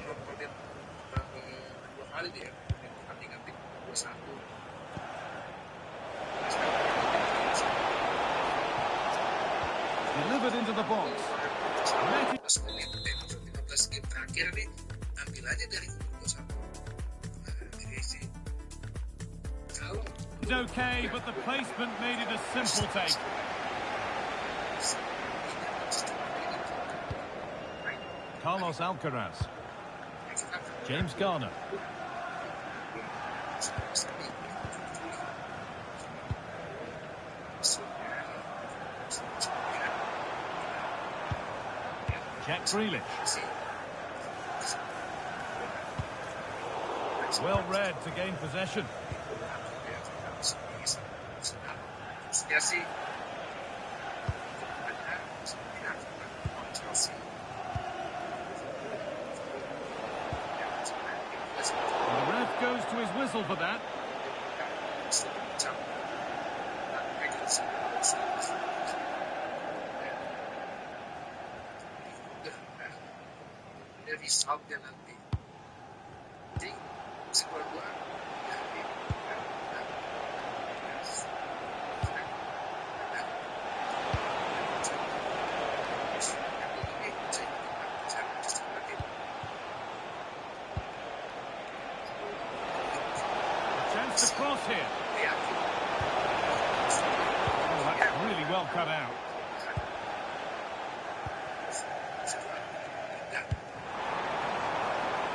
Delivered into the box. It's okay, but the placement made it a simple take. Carlos Alcaraz. James Garner. Jack Grealish. Well read to gain possession. The ref goes to his whistle for that. Chance to cross here. Oh, that's really well cut out.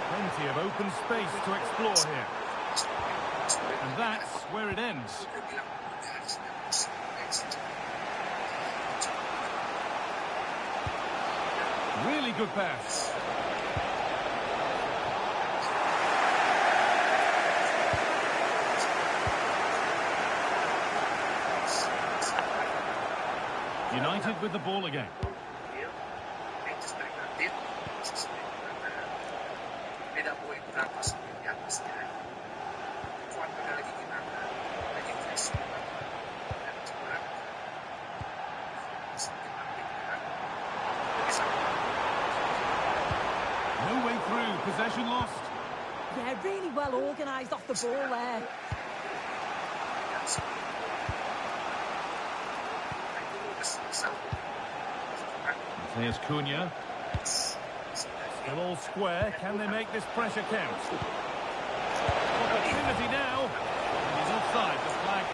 Plenty of open space to explore here. And that's where it ends. Really good pass. United with the ball again. No way through, possession lost. Yeah, really well organised off the ball there. Here's Cunha. Still all square. Can they make this pressure count? Opportunity now. And he's offside. The flag.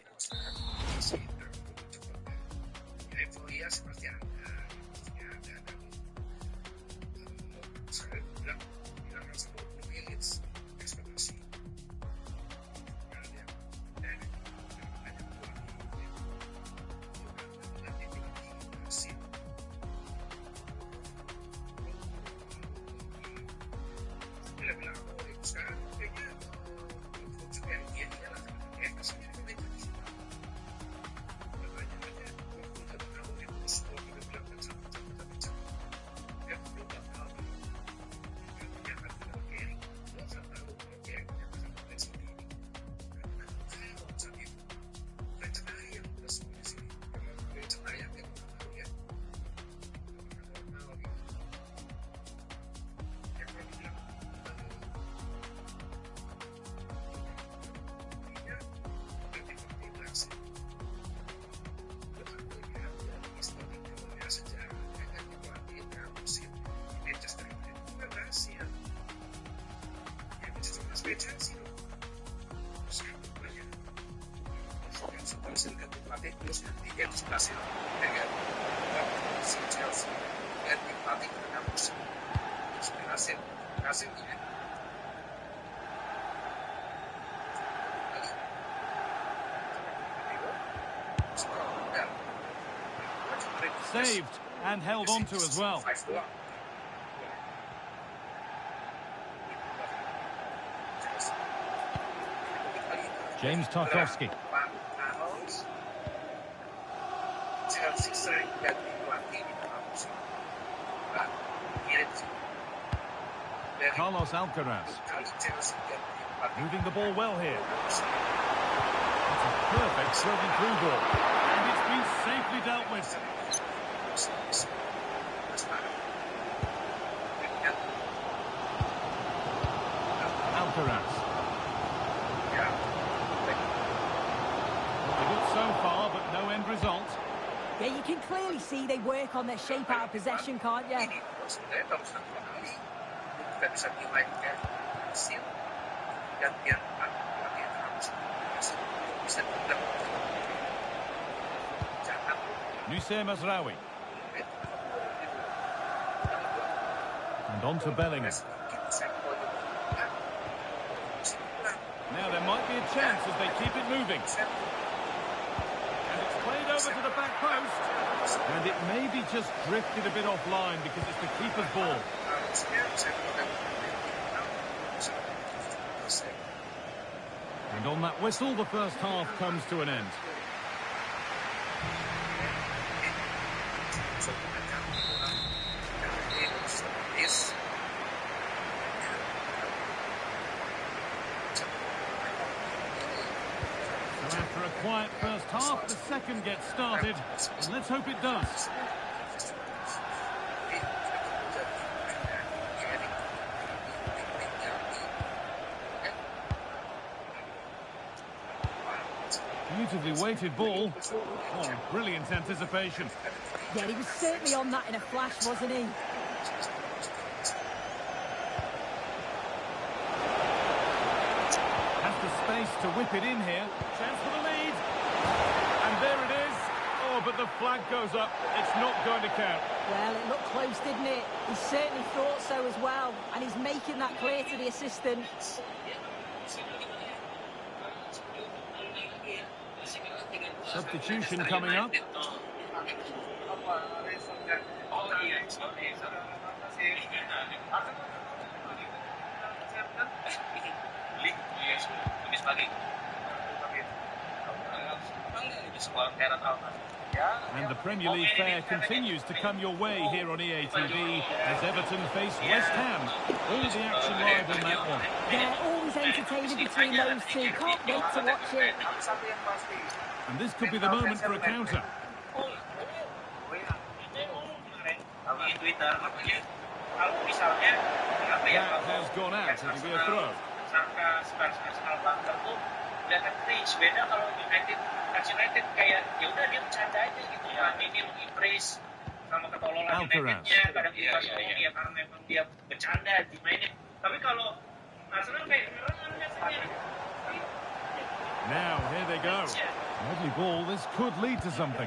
Saved and held on to as well. James Tarkowski. Carlos Alcaraz. Moving the ball well here. It's a perfect serving through ball. And it's been safely dealt with. Alcaraz. Well, good so far, but no end result. Yeah, you can clearly see they work on their shape out of possession, can't you? Noussair Mazraoui. And on to Bellingham. Now there might be a chance as they keep it moving. And it's played over to the back post. And it may be just drifted a bit offline because it's the keeper's ball. And on that whistle, the first half comes to an end. So after a quiet first half, the second gets started, and let's hope it does. Beautifully weighted ball. Oh, brilliant anticipation. Yeah, he was certainly on that in a flash, wasn't he? Has the space to whip it in here. Chance for the lead. And there it is. Oh, but the flag goes up. It's not going to count. Well, it looked close, didn't it? He certainly thought so as well. And he's making that clear to the assistant. Substitution coming up. And the Premier League fare continues to come your way here on EA TV as Everton face West Ham. All the action live on that one. Yeah, always entertaining between those two. Can't wait to watch it. And this could be the moment for a counter. That has gone out. It'll be a throw. Beda kalau United kayak ya udah dia bercanda aja gitu kan, ini impress sama ketololan Unitednya, kadang dia ya karena memang dia bercanda dimainin. Tapi kalau Arsenal kayak now here they go. Lovely ball. This could lead to something.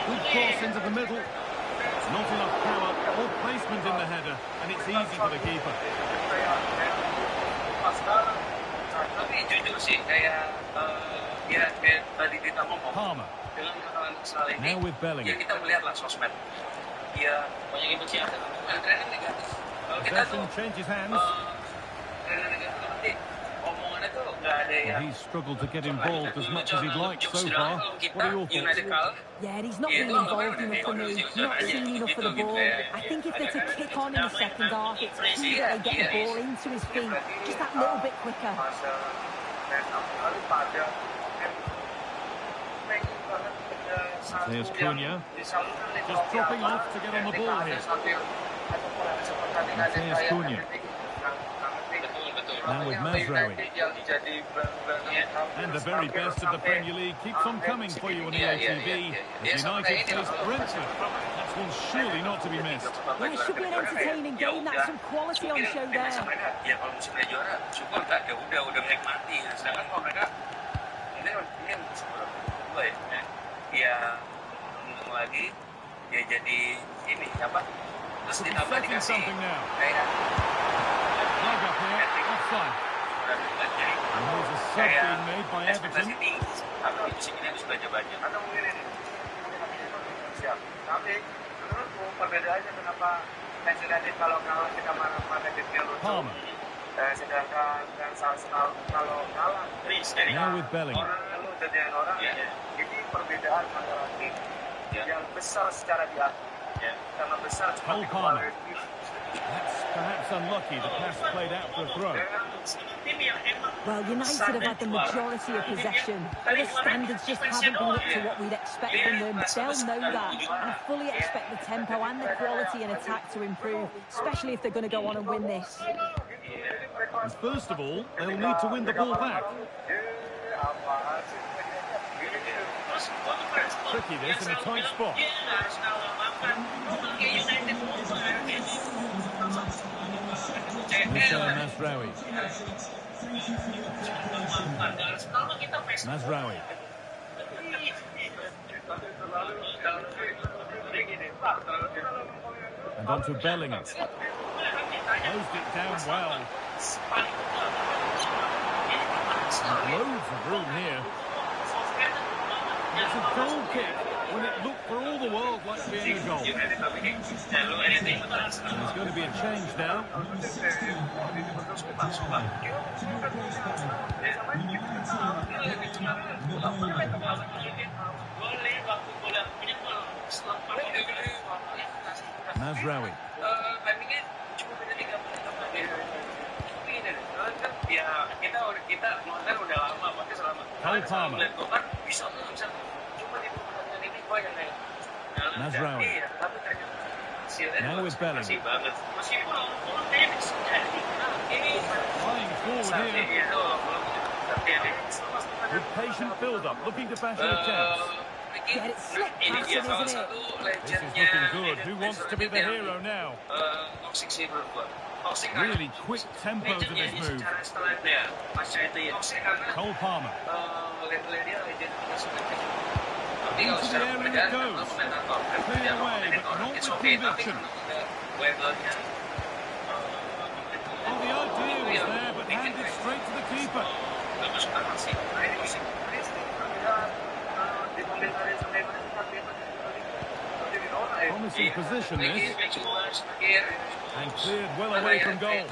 Good cross into the middle. Not enough power or placement in the header, and it's easy for the keeper. Tapi jujur sih kayak ya kayak tadi kita ngomong. Palmer. Dengan kekalahan Arsenal ini. Now with Bellingham. Ya kita melihatlah sosmed. Ya banyak yang benci ada. Training negatif. Kalau kita tuh changes hands. Training negatif nanti omongannya tuh nggak ada yang. He's struggled to get involved as much as he'd like so far. What are your thoughts? Yeah, he's not been involved enough for me. Not seen enough for the ball. I think if they're to kick on in the second half, it's key that they get the ball into his feet just that little bit quicker. Here's Cunha. Just dropping off to get on the ball here. Here's Cunha. Now with Mazraoui. And the very best of the Premier League keeps on coming for you on EA TV. As United face Brentford. That's one surely not to be missed. Yeah, it should be an entertaining game. That's some quality on show there. Ya kalau musimnya juara, syukur tak ya udah menikmati. Sedangkan kalau mereka ini dua ya. Ya ngomong lagi ya jadi ini apa? Terus ditambah dikasih kayak offside. And there's a sub being made by Everton. Tapi menurutku perbedaannya kenapa Manchester United kalau kalah kita marah-marah di Palmer. Sedangkan Arsenal kalau kalah now with Bellingham. Orang lu jadian orang ini perbedaan antara tim yang besar secara di atas karena besar seperti kepala. That's perhaps unlucky. The pass played out for a throw. Well, United have had the majority of possession. Their standards just haven't been up to what we'd expect from them. They'll know that. And I fully expect the tempo and the quality in attack to improve, especially if they're going to go on and win this. And first of all, they'll need to win the ball back. Tricky this in a tight spot. Mazraoui. Mazraoui. And on to Bellingham. Closed it down well. And loads of room here. It's a goal kick when it looked for all the world like being a goal. And there's going to be a change now. Mazraoui. Cole Palmer. Mazraoui. Now with Bellingham. Flying forward here. With patient build-up, looking to bash a chance. Get it slick passing, isn't it? This is looking good. Who wants to be the hero now? Really quick tempo to this move. Cole Palmer. Into the area it goes. Clear away, but not with conviction. Oh, the idea was there, but handed straight to the keeper. Promising position, this. And cleared well away from goal.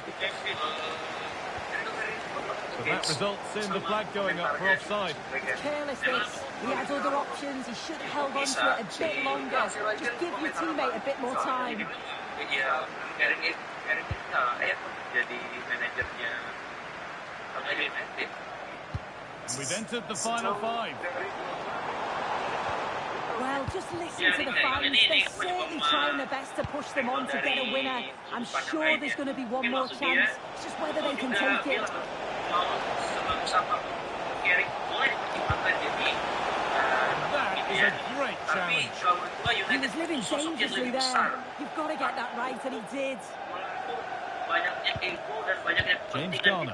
So that results in the flag going up for offside. Careless this. He had other options. He should have held on to it a bit longer. Just give your teammate a bit more time. We've entered the final 5. Well, just listen to the fans. They're certainly trying their best to push them on to get a winner. I'm sure there's going to be one more chance. It's just whether they can take it. That is a great challenge. He was living dangerously there. You've got to get that right, and he did. James Garner.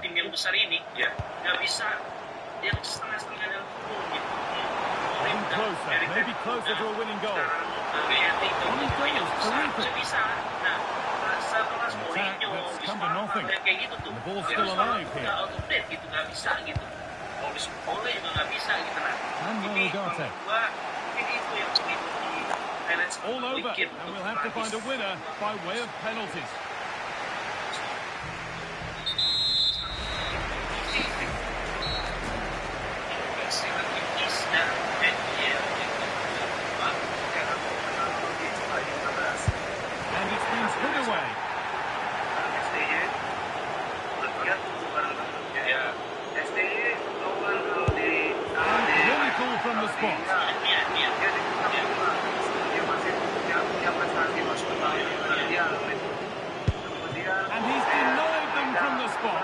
Closer, maybe closer to a winning goal. On his goal, terrific. An attack that's come to nothing. And the ball's still alive here. Manuel Ugarte. All over, and we'll have to find a winner by way of penalties. And it's been put away. Clinical from the spot. And he's denied them from the spot.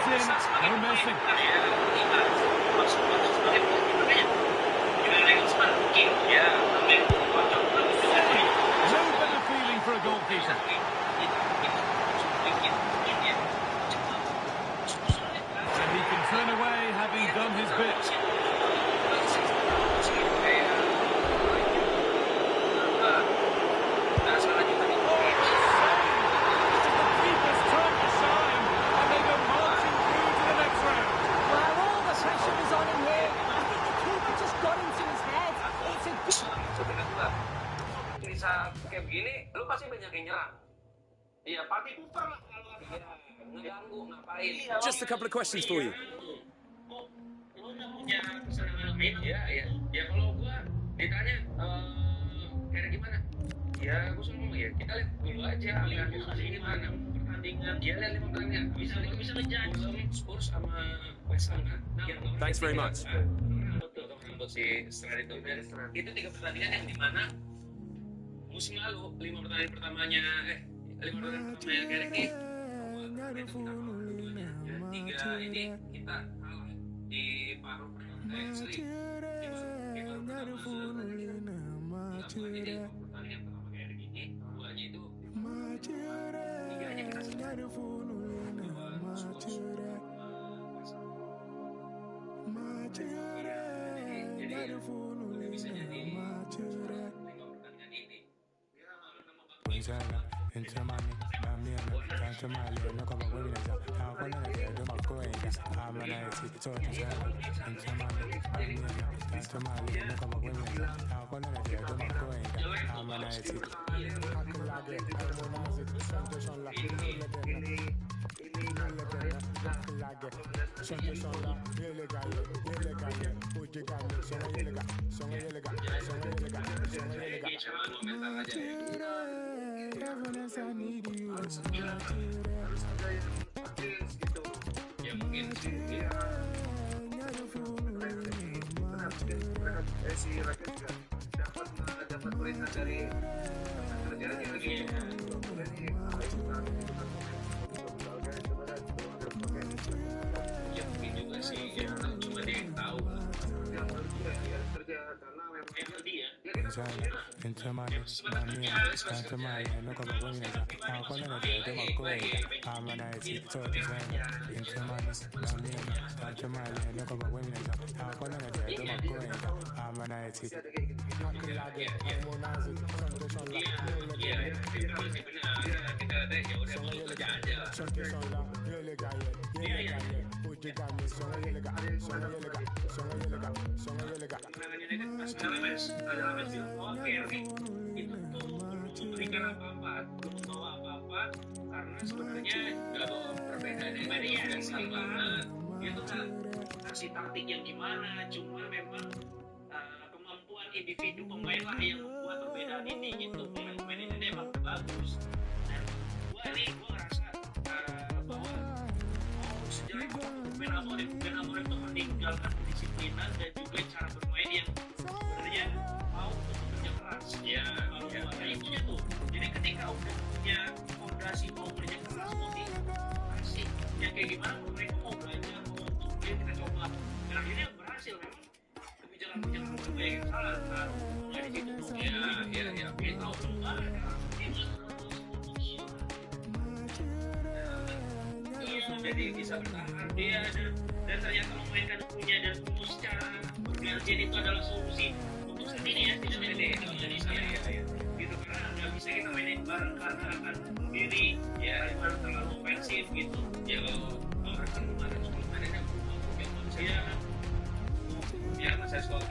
No messing. No better feeling for a goalkeeper. And he can turn away having done his bit. Kayak begini, lu pasti banyak yang nyerang. Iya, party pooper lah kalau ngeganggu, ngapain. Just a couple of questions for you. Lu udah punya kesenangan main? Iya. Ya kalau gua ditanya, kayak gimana? Ya, gua selalu ngomong ya, kita lihat dulu aja, lihat gimana pertandingan. Dia lihat 5 pertandingan, bisa ngejudge. Spurs sama West Ham kan? Thanks very much. Untuk si Strand itu 3 pertandingan yang dimana musim lalu 5 pertandingan pertamanya Gareth 3 ini kita kalah di paruh pertandingan pertandingan pertama Gareth ini 2-nya itu 3-nya kita jadi bisa jadi into money, to my little look of a women. How can I do my going? I'm an IT, so into money, to my little look of a women. How can I do my going? I'm an IT. I need you. Harus ada yang gitu. Ya mungkin si Rakyat juga dapat perintah dari kerjanya lagi. Ya mungkin juga sih, ya cuma dia yang tahu. Yang kerja karena memang dia into my nest, my name, stand to my hand, look over women, I'm gonna get them a great. I'm an IT, so into my nest, my name, stand to my hand, look over women, I'm gonna get them a great. I'm an IT. Itu tuh memberikan apa-apa, bawa apa-apa, karena sebenarnya nggak bawa perbedaan yang sama. Dia tuh kasih taktik yang gimana, cuma memang kemampuan individu pemain lah yang membuat perbedaan ini gitu. Pemain ini emang bagus. Dan gue ngerasa bahwa sejarah Ben Amorim itu meninggalkan kedisiplinan dan juga cara bermain yang sebenarnya mau untuk kerja keras. Nah itunya tuh. Jadi ketika udah punya fondasi mau kerja keras, motivasi yang kayak gimana mereka mau belajar, mau untuk kita coba. Dan akhirnya berhasil memang. Kebijakan berbagai yang salah kan dari situ tuh kita tahu semua jadi bisa bertahan dia dan ternyata memainkan punya dan punya secara bergantian itu adalah solusi untuk saat ini ya tidak jadi saya gitu karena nggak bisa kita mainin bareng karena akan bunuh diri daripada terlalu ofensif gitu kalau orang kan kemarin mainnya ya saya sekolah